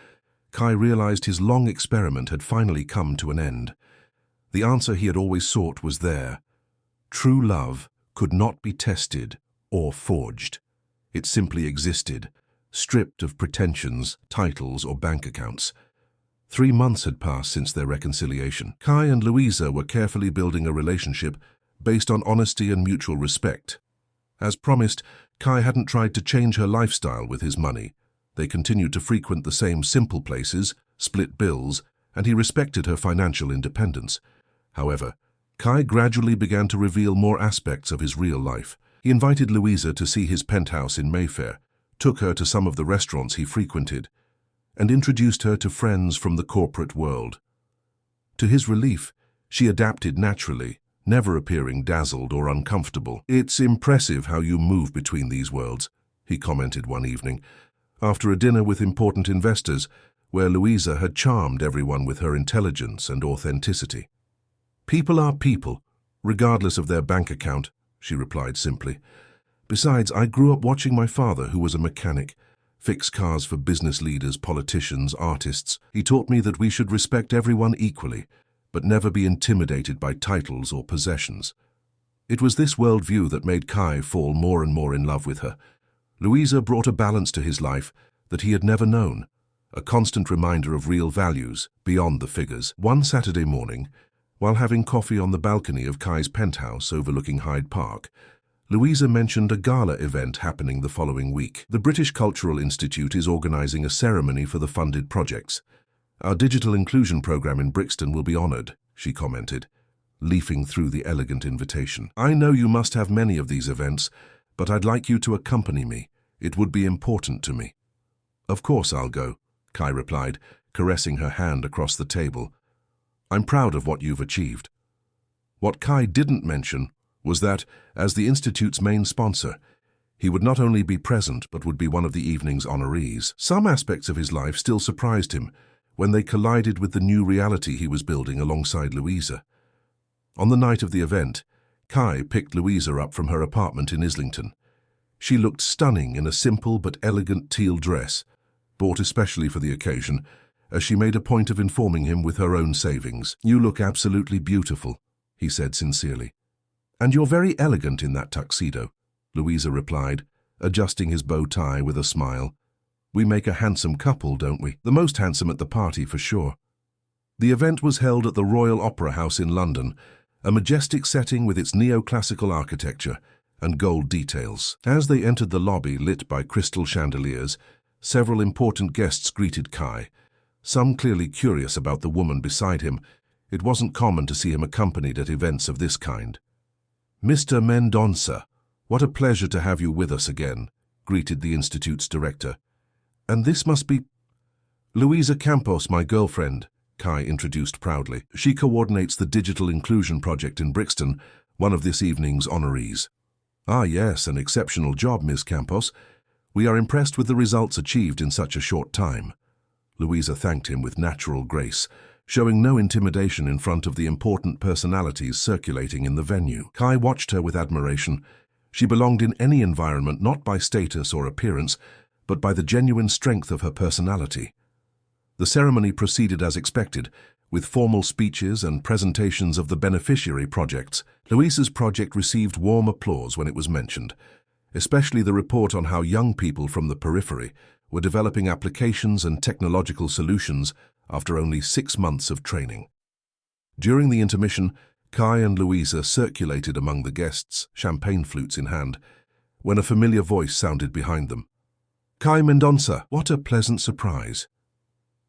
Kai realized his long experiment had finally come to an end. The answer he had always sought was there. True love could not be tested or forged. It simply existed, stripped of pretensions, titles, or bank accounts. 3 months had passed since their reconciliation. Kai and Louisa were carefully building a relationship based on honesty and mutual respect. As promised, Kai hadn't tried to change her lifestyle with his money. They continued to frequent the same simple places, split bills, and he respected her financial independence. However, Kai gradually began to reveal more aspects of his real life. He invited Louisa to see his penthouse in Mayfair, took her to some of the restaurants he frequented, and introduced her to friends from the corporate world. To his relief, she adapted naturally, never appearing dazzled or uncomfortable. It's impressive how you move between these worlds, he commented one evening, after a dinner with important investors, where Louisa had charmed everyone with her intelligence and authenticity. People are people, regardless of their bank account, she replied simply. Besides, I grew up watching my father, who was a mechanic, fix cars for business leaders, politicians, artists. He taught me that we should respect everyone equally, but never be intimidated by titles or possessions. It was this worldview that made Kai fall more and more in love with her. Louisa brought a balance to his life that he had never known, a constant reminder of real values beyond the figures. One Saturday morning, while having coffee on the balcony of Kai's penthouse overlooking Hyde Park, Louisa mentioned a gala event happening the following week. The British Cultural Institute is organising a ceremony for the funded projects. Our digital inclusion program in Brixton will be honoured, she commented, leafing through the elegant invitation. I know you must have many of these events, but I'd like you to accompany me. It would be important to me. Of course I'll go, Kai replied, caressing her hand across the table. I'm proud of what you've achieved. What Kai didn't mention was that, as the Institute's main sponsor, he would not only be present but would be one of the evening's honorees. Some aspects of his life still surprised him when they collided with the new reality he was building alongside Louisa. On the night of the event, Kai picked Louisa up from her apartment in Islington. She looked stunning in a simple but elegant teal dress, bought especially for the occasion, as she made a point of informing him with her own savings. You look absolutely beautiful, he said sincerely. And you're very elegant in that tuxedo, Louisa replied, adjusting his bow tie with a smile. We make a handsome couple, don't we? The most handsome at the party, for sure. The event was held at the Royal Opera House in London, a majestic setting with its neoclassical architecture and gold details. As they entered the lobby lit by crystal chandeliers, several important guests greeted Kai, some clearly curious about the woman beside him. It wasn't common to see him accompanied at events of this kind. Mr. Mendonça, what a pleasure to have you with us again, greeted the Institute's director. And this must be Louisa Campos, my girlfriend, Kai introduced proudly. She coordinates the digital inclusion project in Brixton, one of this evening's honorees. Ah yes, an exceptional job, Miss Campos. We are impressed with the results achieved in such a short time. Louisa thanked him with natural grace, showing no intimidation in front of the important personalities circulating in the venue. Kai watched her with admiration. She belonged in any environment not by status or appearance, but by the genuine strength of her personality. The ceremony proceeded as expected, with formal speeches and presentations of the beneficiary projects. Louisa's project received warm applause when it was mentioned, especially the report on how young people from the periphery were developing applications and technological solutions after only 6 months of training. During the intermission, Kai and Louisa circulated among the guests, champagne flutes in hand, when a familiar voice sounded behind them. Kai Mendonça, what a pleasant surprise.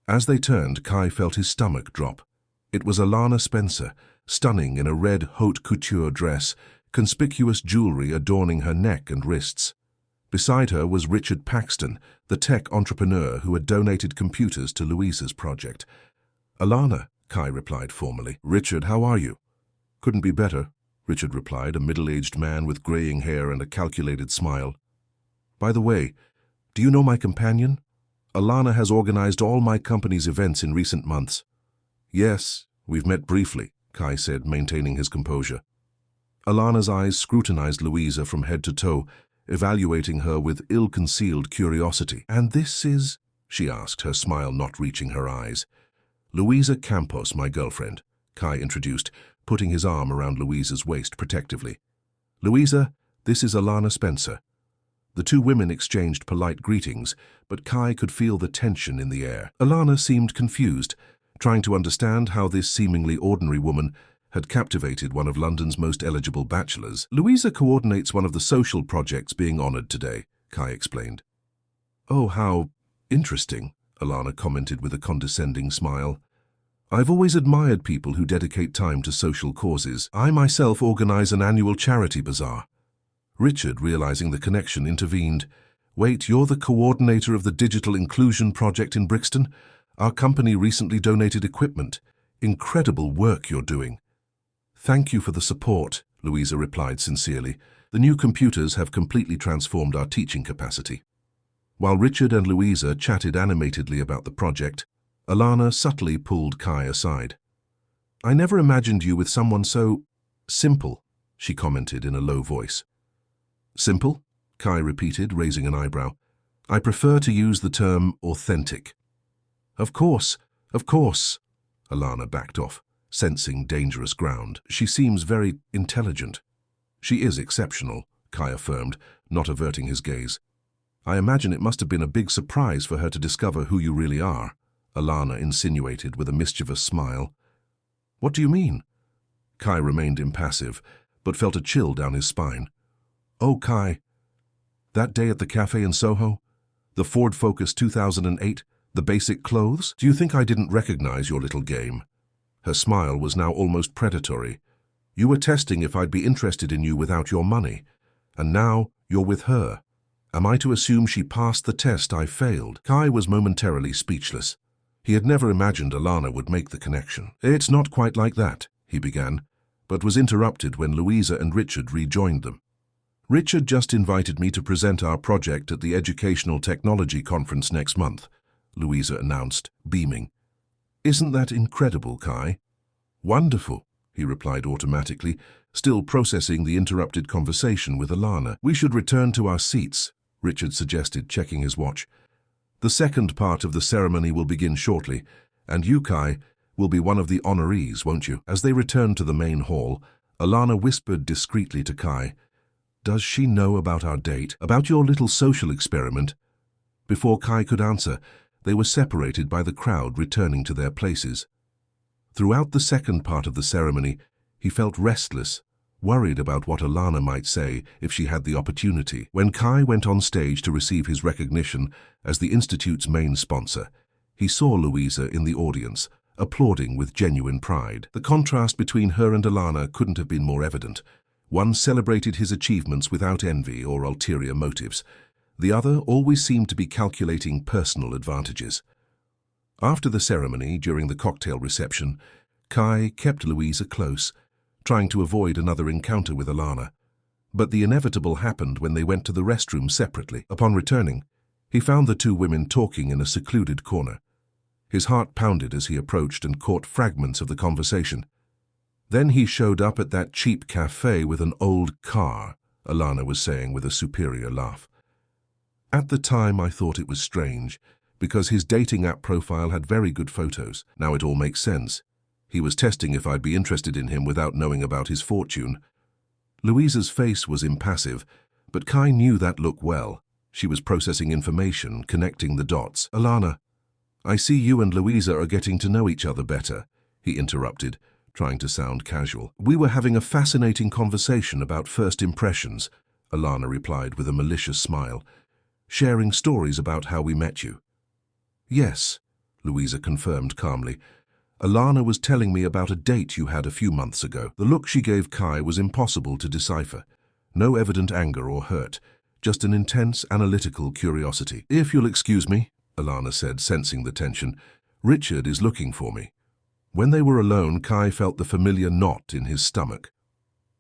As they turned, Kai felt his stomach drop. It was Alana Spencer, stunning in a red haute couture dress, conspicuous jewelry adorning her neck and wrists. Beside her was Richard Paxton, the tech entrepreneur who had donated computers to Louisa's project. Alana, Kai replied formally. Richard, how are you? Couldn't be better, Richard replied, a middle-aged man with graying hair and a calculated smile. By the way, do you know my companion? Alana has organized all my company's events in recent months. Yes, we've met briefly, Kai said, maintaining his composure. Alana's eyes scrutinized Louisa from head to toe, evaluating her with ill-concealed curiosity. And this is, she asked, her smile not reaching her eyes. Louisa Campos, my girlfriend, Kai introduced, putting his arm around Louisa's waist protectively. Louisa, this is Alana Spencer. The two women exchanged polite greetings, but Kai could feel the tension in the air. Alana seemed confused, trying to understand how this seemingly ordinary woman had captivated one of London's most eligible bachelors. Louisa coordinates one of the social projects being honoured today, Kai explained. Oh, how interesting, Alana commented with a condescending smile. I've always admired people who dedicate time to social causes. I myself organise an annual charity bazaar. Richard, realising the connection, intervened. Wait, you're the coordinator of the digital inclusion project in Brixton? Our company recently donated equipment. Incredible work you're doing. Thank you for the support, Louisa replied sincerely. The new computers have completely transformed our teaching capacity. While Richard and Louisa chatted animatedly about the project, Alana subtly pulled Kai aside. I never imagined you with someone so simple, she commented in a low voice. Simple? Kai repeated, raising an eyebrow. I prefer to use the term authentic. Of course, Alana backed off, sensing dangerous ground. She seems very intelligent. She is exceptional, Kai affirmed, not averting his gaze. I imagine it must have been a big surprise for her to discover who you really are, Alana insinuated with a mischievous smile. What do you mean? Kai remained impassive, but felt a chill down his spine. Oh, Kai, that day at the cafe in Soho? The Ford Focus 2008? The basic clothes? Do you think I didn't recognize your little game? Her smile was now almost predatory. You were testing if I'd be interested in you without your money. And now you're with her. Am I to assume she passed the test I failed? Kai was momentarily speechless. He had never imagined Alana would make the connection. It's not quite like that, he began, but was interrupted when Louisa and Richard rejoined them. Richard just invited me to present our project at the Educational Technology Conference next month, Louisa announced, beaming. Isn't that incredible, Kai? Wonderful, he replied automatically, still processing the interrupted conversation with Alana. We should return to our seats, Richard suggested, checking his watch. The second part of the ceremony will begin shortly, and you, Kai, will be one of the honorees, won't you? As they returned to the main hall, Alana whispered discreetly to Kai, Does she know about our date? About your little social experiment? Before Kai could answer, they were separated by the crowd returning to their places. Throughout the second part of the ceremony, he felt restless, worried about what Alana might say if she had the opportunity. When Kai went on stage to receive his recognition as the Institute's main sponsor, he saw Louisa in the audience, applauding with genuine pride. The contrast between her and Alana couldn't have been more evident. One celebrated his achievements without envy or ulterior motives. The other always seemed to be calculating personal advantages. After the ceremony, during the cocktail reception, Kai kept Louisa close, trying to avoid another encounter with Alana. But the inevitable happened when they went to the restroom separately. Upon returning, he found the two women talking in a secluded corner. His heart pounded as he approached and caught fragments of the conversation. Then he showed up at that cheap cafe with an old car, Alana was saying with a superior laugh. At the time I thought it was strange, because his dating app profile had very good photos. Now it all makes sense. He was testing if I'd be interested in him without knowing about his fortune. Louisa's face was impassive, but Kai knew that look well. She was processing information, connecting the dots. Alana, I see you and Louisa are getting to know each other better, he interrupted, trying to sound casual. We were having a fascinating conversation about first impressions, Alana replied with a malicious smile, sharing stories about how we met you. Yes, Louisa confirmed calmly. Alana was telling me about a date you had a few months ago. The look she gave Kai was impossible to decipher. No evident anger or hurt, just an intense, analytical curiosity. If you'll excuse me, Alana said, sensing the tension, Richard is looking for me. When they were alone, Kai felt the familiar knot in his stomach.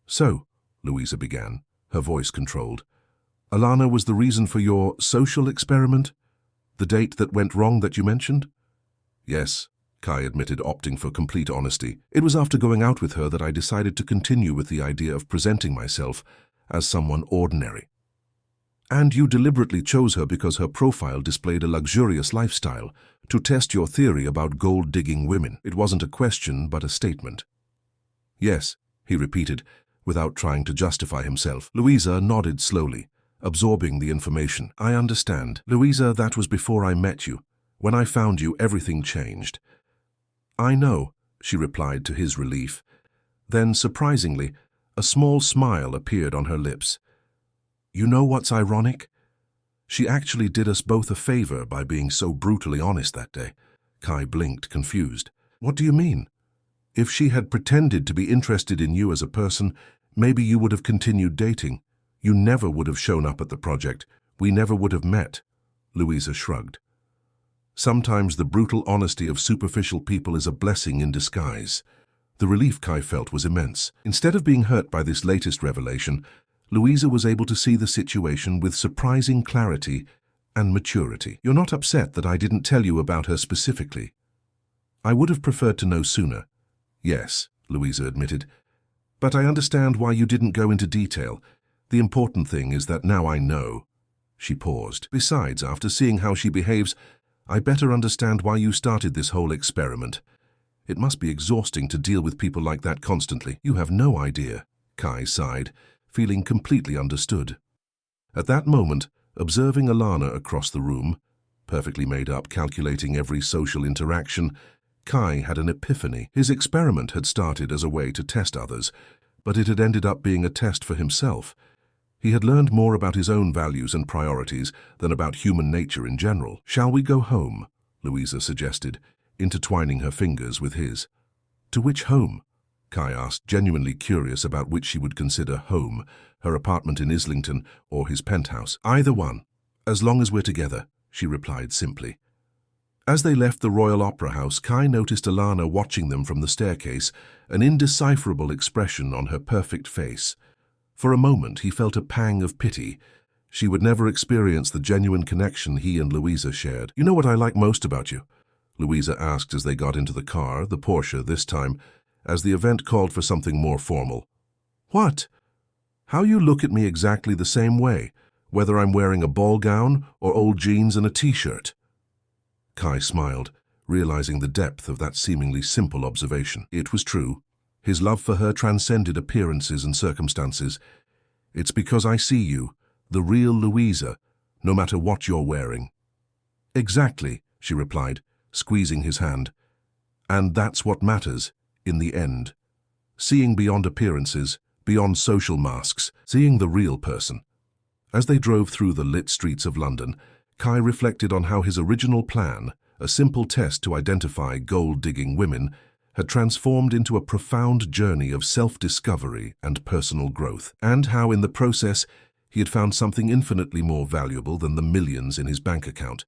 So, Louisa began, her voice controlled, Alana was the reason for your social experiment? The date that went wrong that you mentioned? Yes, Kai admitted, opting for complete honesty. It was after going out with her that I decided to continue with the idea of presenting myself as someone ordinary. And you deliberately chose her because her profile displayed a luxurious lifestyle, to test your theory about gold-digging women. It wasn't a question, but a statement. Yes, he repeated, without trying to justify himself. Louisa nodded slowly, absorbing the information. I understand. Louisa, that was before I met you. When I found you, everything changed. I know, she replied to his relief. Then, surprisingly, a small smile appeared on her lips. You know what's ironic? She actually did us both a favor by being so brutally honest that day. Kai blinked, confused. What do you mean? If she had pretended to be interested in you as a person, maybe you would have continued dating. You never would have shown up at the project. We never would have met. Louisa shrugged. Sometimes the brutal honesty of superficial people is a blessing in disguise. The relief Kai felt was immense. Instead of being hurt by this latest revelation, Louisa was able to see the situation with surprising clarity and maturity. You're not upset that I didn't tell you about her specifically? I would have preferred to know sooner. Yes, Louisa admitted. But I understand why you didn't go into detail. The important thing is that now I know. She paused. Besides, after seeing how she behaves, I better understand why you started this whole experiment. It must be exhausting to deal with people like that constantly. You have no idea, Kai sighed, feeling completely understood. At that moment, observing Alana across the room, perfectly made up, calculating every social interaction, Kai had an epiphany. His experiment had started as a way to test others, but it had ended up being a test for himself. He had learned more about his own values and priorities than about human nature in general. "Shall we go home?" Louisa suggested, intertwining her fingers with his. "To which home?" Kai asked, genuinely curious about which she would consider home, her apartment in Islington or his penthouse. "Either one, as long as we're together," she replied simply. As they left the Royal Opera House, Kai noticed Alana watching them from the staircase, an indecipherable expression on her perfect face. For a moment, he felt a pang of pity. She would never experience the genuine connection he and Louisa shared. "You know what I like most about you?" Louisa asked as they got into the car, the Porsche this time, as the event called for something more formal. "What?" "How you look at me exactly the same way, whether I'm wearing a ball gown or old jeans and a t-shirt." Kai smiled, realizing the depth of that seemingly simple observation. It was true. His love for her transcended appearances and circumstances. "It's because I see you, the real Louisa, no matter what you're wearing." "Exactly," she replied, squeezing his hand. "And that's what matters, in the end. Seeing beyond appearances, beyond social masks, seeing the real person." As they drove through the lit streets of London, Kai reflected on how his original plan, a simple test to identify gold-digging women, had transformed into a profound journey of self-discovery and personal growth, and how in the process he had found something infinitely more valuable than the millions in his bank account,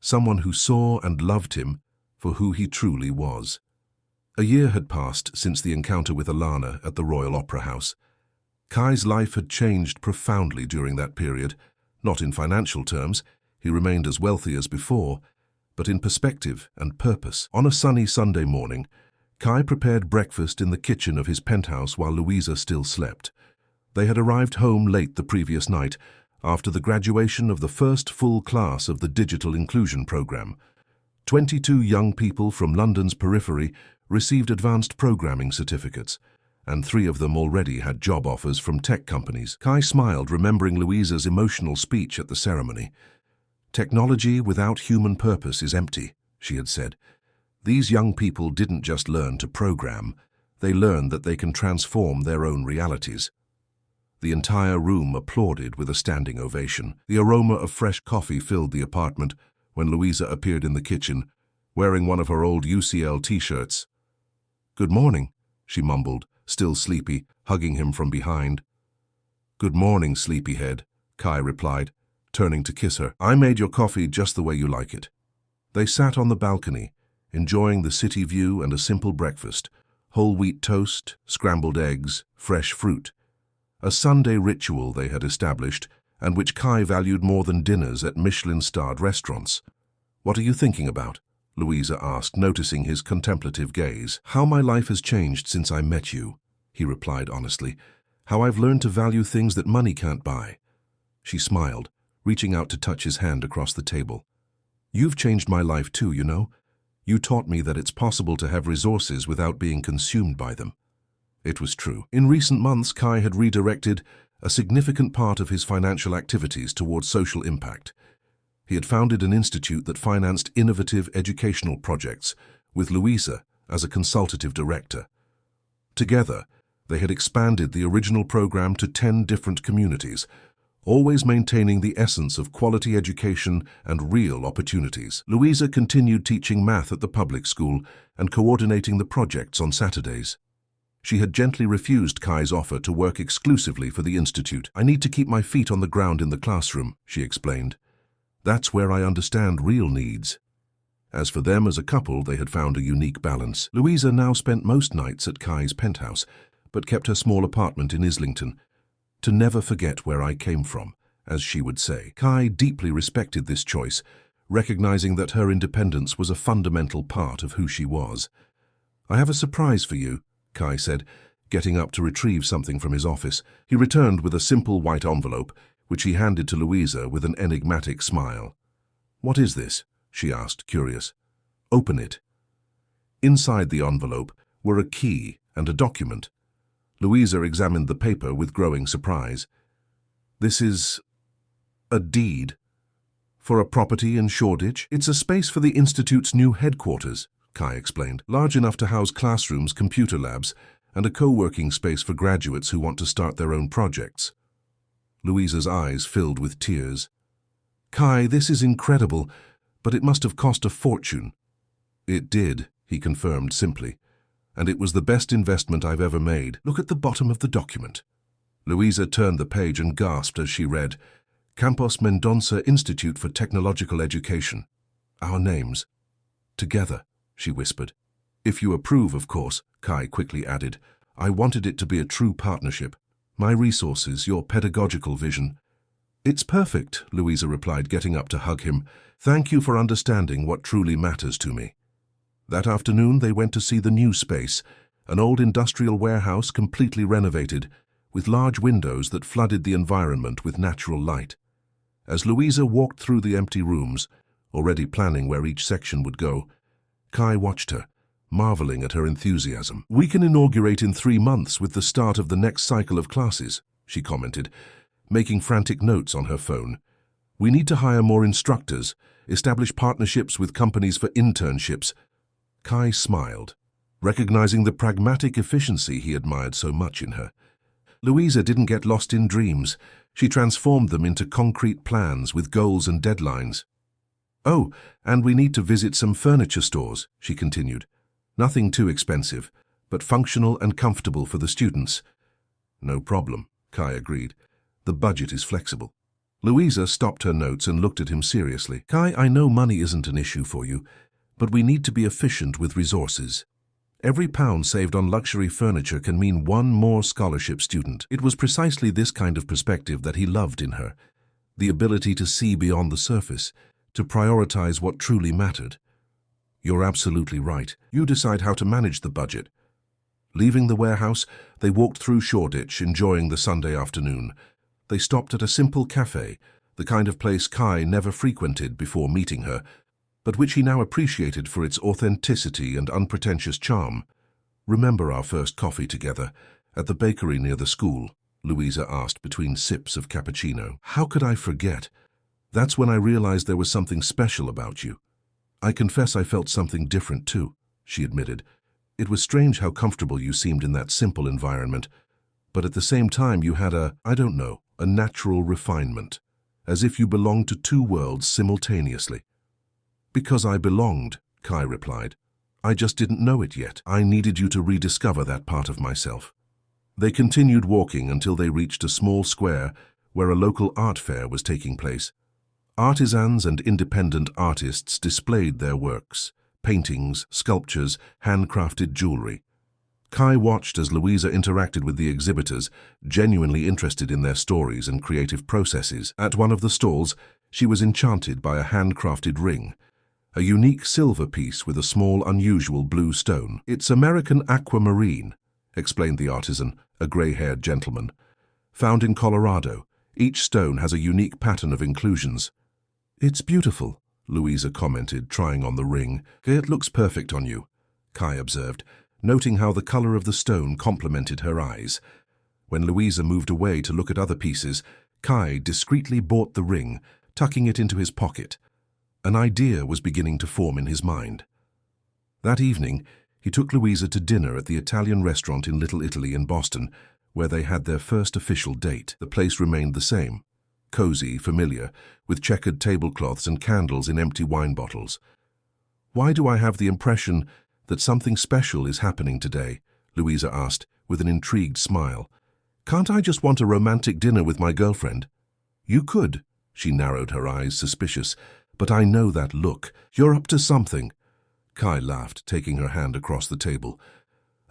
someone who saw and loved him for who he truly was. A year had passed since the encounter with Alana at the Royal Opera House. Kai's life had changed profoundly during that period, not in financial terms. He remained as wealthy as before, but in perspective and purpose. On a sunny Sunday morning, Kai prepared breakfast in the kitchen of his penthouse while Louisa still slept. They had arrived home late the previous night, after the graduation of the first full class of the Digital Inclusion Programme. 22 young people from London's periphery received advanced programming certificates, and 3 of them already had job offers from tech companies. Kai smiled, remembering Louisa's emotional speech at the ceremony. "Technology without human purpose is empty," she had said. These young people didn't just learn to program, they learned that they can transform their own realities. The entire room applauded with a standing ovation. The aroma of fresh coffee filled the apartment when Louisa appeared in the kitchen, wearing one of her old UCL t-shirts. "Good morning," she mumbled, still sleepy, hugging him from behind. "Good morning, sleepyhead," Kai replied, turning to kiss her. "I made your coffee just the way you like it." They sat on the balcony, enjoying the city view and a simple breakfast: whole wheat toast, scrambled eggs, fresh fruit. A Sunday ritual they had established, and which Kai valued more than dinners at Michelin-starred restaurants. "What are you thinking about?" Louisa asked, noticing his contemplative gaze. "How my life has changed since I met you," he replied honestly. "How I've learned to value things that money can't buy." She smiled, reaching out to touch his hand across the table. "You've changed my life too, you know. You taught me that it's possible to have resources without being consumed by them." It was true. In recent months, Kai had redirected a significant part of his financial activities towards social impact. He had founded an institute that financed innovative educational projects, with Louisa as a consultative director. Together, they had expanded the original program to 10 different communities, always maintaining the essence of quality education and real opportunities. Louisa continued teaching math at the public school and coordinating the projects on Saturdays. She had gently refused Kai's offer to work exclusively for the institute. "I need to keep my feet on the ground in the classroom," she explained. "That's where I understand real needs." As for them as a couple, they had found a unique balance. Louisa now spent most nights at Kai's penthouse, but kept her small apartment in Islington. "To never forget where I came from," as she would say. Kai deeply respected this choice, recognizing that her independence was a fundamental part of who she was. "I have a surprise for you," Kai said, getting up to retrieve something from his office. He returned with a simple white envelope, which he handed to Louisa with an enigmatic smile. "What is this?" she asked, curious. "Open it." Inside the envelope were a key and a document. Louisa examined the paper with growing surprise. "This is a deed for a property in Shoreditch. It's a space for the Institute's new headquarters," Kai explained, "large enough to house classrooms, computer labs, and a co-working space for graduates who want to start their own projects." Louisa's eyes filled with tears. Kai, this is incredible, but it must have cost a fortune. It did, he confirmed simply, and it was the best investment I've ever made. Look at the bottom of the document. Louisa turned the page and gasped as she read, Campos Mendonça Institute for Technological Education. Our names. Together, she whispered. If you approve, of course, Kai quickly added. I wanted it to be a true partnership. My resources, your pedagogical vision. It's perfect, Louisa replied, getting up to hug him. Thank you for understanding what truly matters to me. That afternoon they went to see the new space, an old industrial warehouse completely renovated, with large windows that flooded the environment with natural light. As Louisa walked through the empty rooms, already planning where each section would go, Kai watched her, marveling at her enthusiasm. We can inaugurate in 3 months with the start of the next cycle of classes, she commented, making frantic notes on her phone. We need to hire more instructors, establish partnerships with companies for internships. Kai smiled, recognizing the pragmatic efficiency he admired so much in her. Louisa didn't get lost in dreams. She transformed them into concrete plans with goals and deadlines. Oh, and we need to visit some furniture stores, she continued. Nothing too expensive, but functional and comfortable for the students. No problem, Kai agreed. The budget is flexible. Louisa stopped her notes and looked at him seriously. Kai, I know money isn't an issue for you, but we need to be efficient with resources. Every pound saved on luxury furniture can mean 1 more scholarship student. It was precisely this kind of perspective that he loved in her, the ability to see beyond the surface, to prioritize what truly mattered. You're absolutely right. You decide how to manage the budget. Leaving the warehouse, they walked through Shoreditch, enjoying the Sunday afternoon. They stopped at a simple cafe, the kind of place Kai never frequented before meeting her, but which he now appreciated for its authenticity and unpretentious charm. Remember our first coffee together, at the bakery near the school? Louisa asked between sips of cappuccino. How could I forget? That's when I realized there was something special about you. I confess I felt something different too, she admitted. It was strange how comfortable you seemed in that simple environment, but at the same time you had a natural refinement, as if you belonged to 2 worlds simultaneously. Because I belonged, Kai replied. I just didn't know it yet. I needed you to rediscover that part of myself. They continued walking until they reached a small square where a local art fair was taking place. Artisans and independent artists displayed their works, paintings, sculptures, handcrafted jewelry. Kai watched as Louisa interacted with the exhibitors, genuinely interested in their stories and creative processes. At one of the stalls, she was enchanted by a handcrafted ring, a unique silver piece with a small, unusual blue stone. It's American aquamarine, explained the artisan, a gray-haired gentleman. Found in Colorado, each stone has a unique pattern of inclusions. It's beautiful, Louisa commented, trying on the ring. It looks perfect on you, Kai observed, noting how the color of the stone complemented her eyes. When Louisa moved away to look at other pieces, Kai discreetly bought the ring, tucking it into his pocket. An idea was beginning to form in his mind. That evening, he took Louisa to dinner at the Italian restaurant in Little Italy in Boston, where they had their first official date. The place remained the same, cozy, familiar, with checkered tablecloths and candles in empty wine bottles. Why do I have the impression that something special is happening today? Louisa asked, with an intrigued smile. Can't I just want a romantic dinner with my girlfriend? You could, she narrowed her eyes, suspicious. But I know that look. You're up to something. Kai laughed, taking her hand across the table.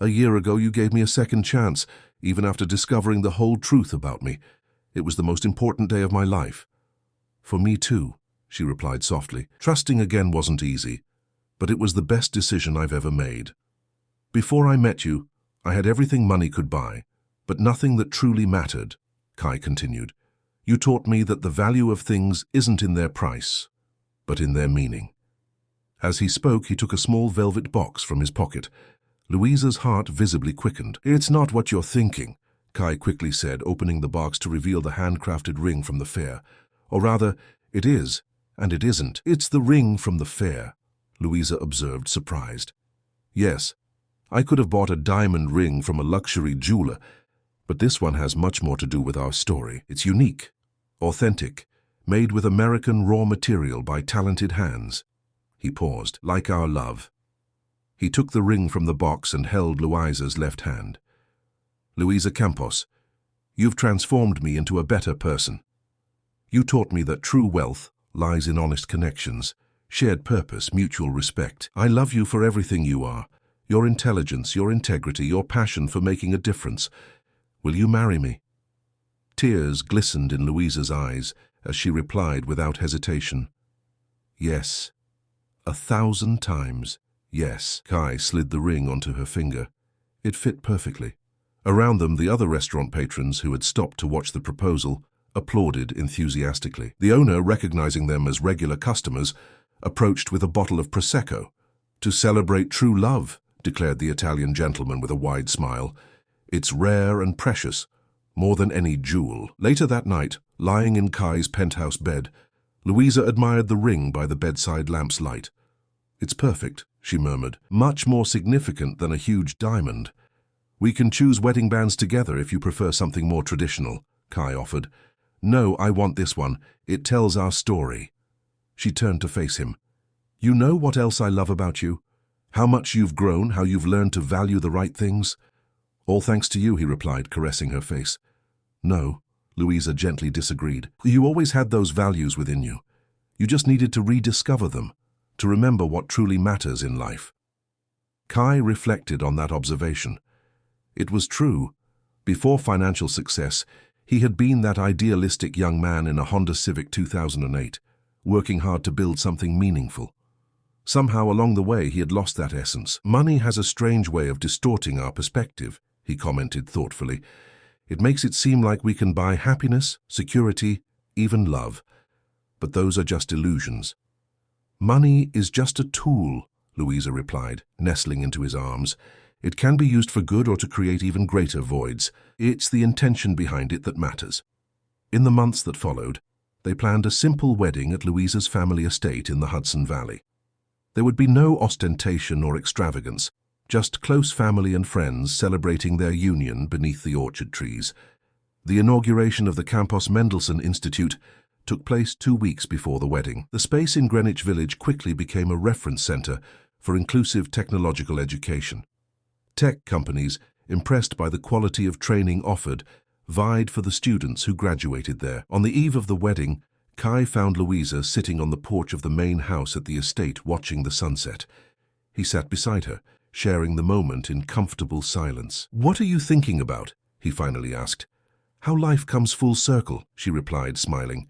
A year ago you gave me a second chance, even after discovering the whole truth about me. It was the most important day of my life. For me too, she replied softly. Trusting again wasn't easy, but it was the best decision I've ever made. Before I met you, I had everything money could buy, but nothing that truly mattered, Kai continued. You taught me that the value of things isn't in their price, but in their meaning. As he spoke, he took a small velvet box from his pocket. Louisa's heart visibly quickened. It's not what you're thinking, Kai quickly said, opening the box to reveal the handcrafted ring from the fair. Or rather, it is, and it isn't. It's the ring from the fair, Louisa observed, surprised. Yes, I could have bought a diamond ring from a luxury jeweler, But this one has much more to do with our story. It's unique, authentic, made with American raw material by talented hands. He paused. Like our love. He took the ring from the box and held Louisa's left hand. Louisa Campos, you've transformed me into a better person. You taught me that true wealth lies in honest connections, shared purpose, mutual respect. I love you for everything you are, your intelligence, your integrity, your passion for making a difference. Will you marry me? Tears glistened in Louisa's eyes as she replied without hesitation. Yes. 1,000 times. Yes. Kai slid the ring onto her finger. It fit perfectly. Around them, the other restaurant patrons who had stopped to watch the proposal applauded enthusiastically. The owner, recognizing them as regular customers, approached with a bottle of Prosecco. To celebrate true love, declared the Italian gentleman with a wide smile. It's rare and precious, more than any jewel. Later that night, lying in Kai's penthouse bed, Louisa admired the ring by the bedside lamp's light. It's perfect, she murmured, much more significant than a huge diamond. We can choose wedding bands together if you prefer something more traditional, Kai offered. No, I want this one. It tells our story. She turned to face him. You know what else I love about you? How much you've grown, how you've learned to value the right things? All thanks to you, he replied, caressing her face. No, Louisa gently disagreed. You always had those values within you. You just needed to rediscover them, to remember what truly matters in life. Kai reflected on that observation. It was true. Before financial success, he had been that idealistic young man in a Honda Civic 2008, working hard to build something meaningful. Somehow along the way he had lost that essence. Money has a strange way of distorting our perspective, he commented thoughtfully. It makes it seem like we can buy happiness, security, even love. But those are just illusions. Money is just a tool, Louisa replied, nestling into his arms. It can be used for good or to create even greater voids. It's the intention behind it that matters. In the months that followed, they planned a simple wedding at Louisa's family estate in the Hudson Valley. There would be no ostentation or extravagance, just close family and friends celebrating their union beneath the orchard trees. The inauguration of the Campos Mendelssohn Institute took place 2 weeks before the wedding. The space in Greenwich Village quickly became a reference center for inclusive technological education. Tech companies, impressed by the quality of training offered, vied for the students who graduated there. On the eve of the wedding, Kai found Louisa sitting on the porch of the main house at the estate watching the sunset. He sat beside her, sharing the moment in comfortable silence. "What are you thinking about?" he finally asked. "How life comes full circle," she replied, smiling.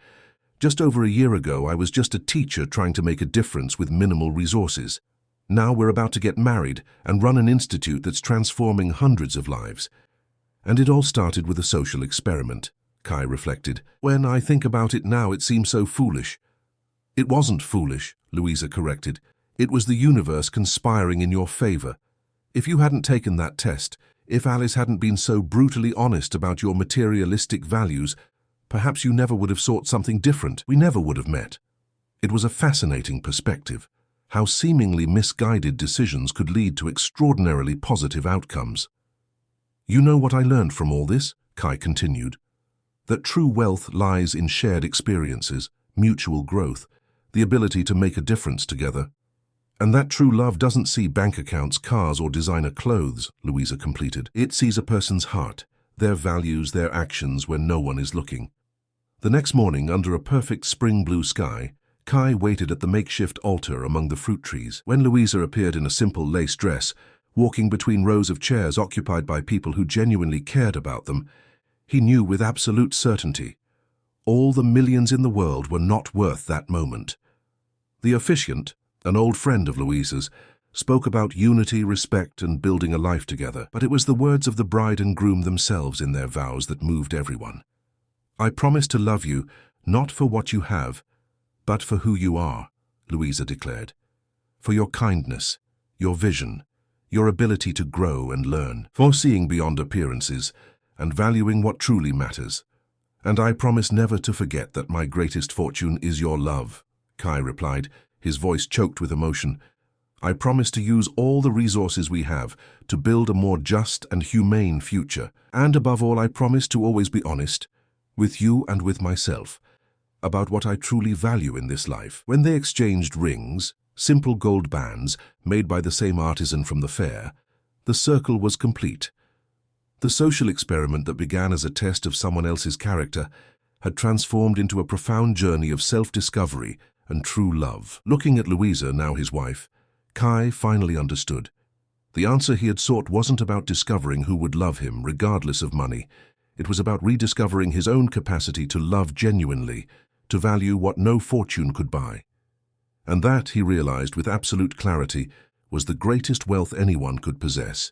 "Just over a year ago, I was just a teacher trying to make a difference with minimal resources. Now we're about to get married and run an institute that's transforming hundreds of lives. And it all started with a social experiment," Kai reflected. "When I think about it now, it seems so foolish." "It wasn't foolish," Louisa corrected. "It was the universe conspiring in your favor. If you hadn't taken that test, if Alice hadn't been so brutally honest about your materialistic values, perhaps you never would have sought something different. We never would have met." It was a fascinating perspective, how seemingly misguided decisions could lead to extraordinarily positive outcomes. "You know what I learned from all this?" Kai continued. "That true wealth lies in shared experiences, mutual growth, the ability to make a difference together. And that true love doesn't see bank accounts, cars, or designer clothes," Louisa completed. "It sees a person's heart, their values, their actions when no one is looking." The next morning, under a perfect spring blue sky, Kai waited at the makeshift altar among the fruit trees. When Louisa appeared in a simple lace dress, walking between rows of chairs occupied by people who genuinely cared about them, he knew with absolute certainty all the millions in the world were not worth that moment. The officiant, an old friend of Louisa's, spoke about unity, respect, and building a life together, but it was the words of the bride and groom themselves in their vows that moved everyone. "I promise to love you, not for what you have, but for who you are," Louisa declared. "For your kindness, your vision, your ability to grow and learn, for seeing beyond appearances and valuing what truly matters. And I promise never to forget that my greatest fortune is your love," Kai replied, his voice choked with emotion. I promise to use all the resources we have to build a more just and humane future. And above all, I promise to always be honest, with you and with myself, about what I truly value in this life." When they exchanged rings, simple gold bands made by the same artisan from the fair, the circle was complete. The social experiment that began as a test of someone else's character had transformed into a profound journey of self-discovery and true love. Looking at Louisa, now his wife, Kai finally understood. The answer he had sought wasn't about discovering who would love him, regardless of money. It was about rediscovering his own capacity to love genuinely, to value what no fortune could buy. And that, he realized with absolute clarity, was the greatest wealth anyone could possess.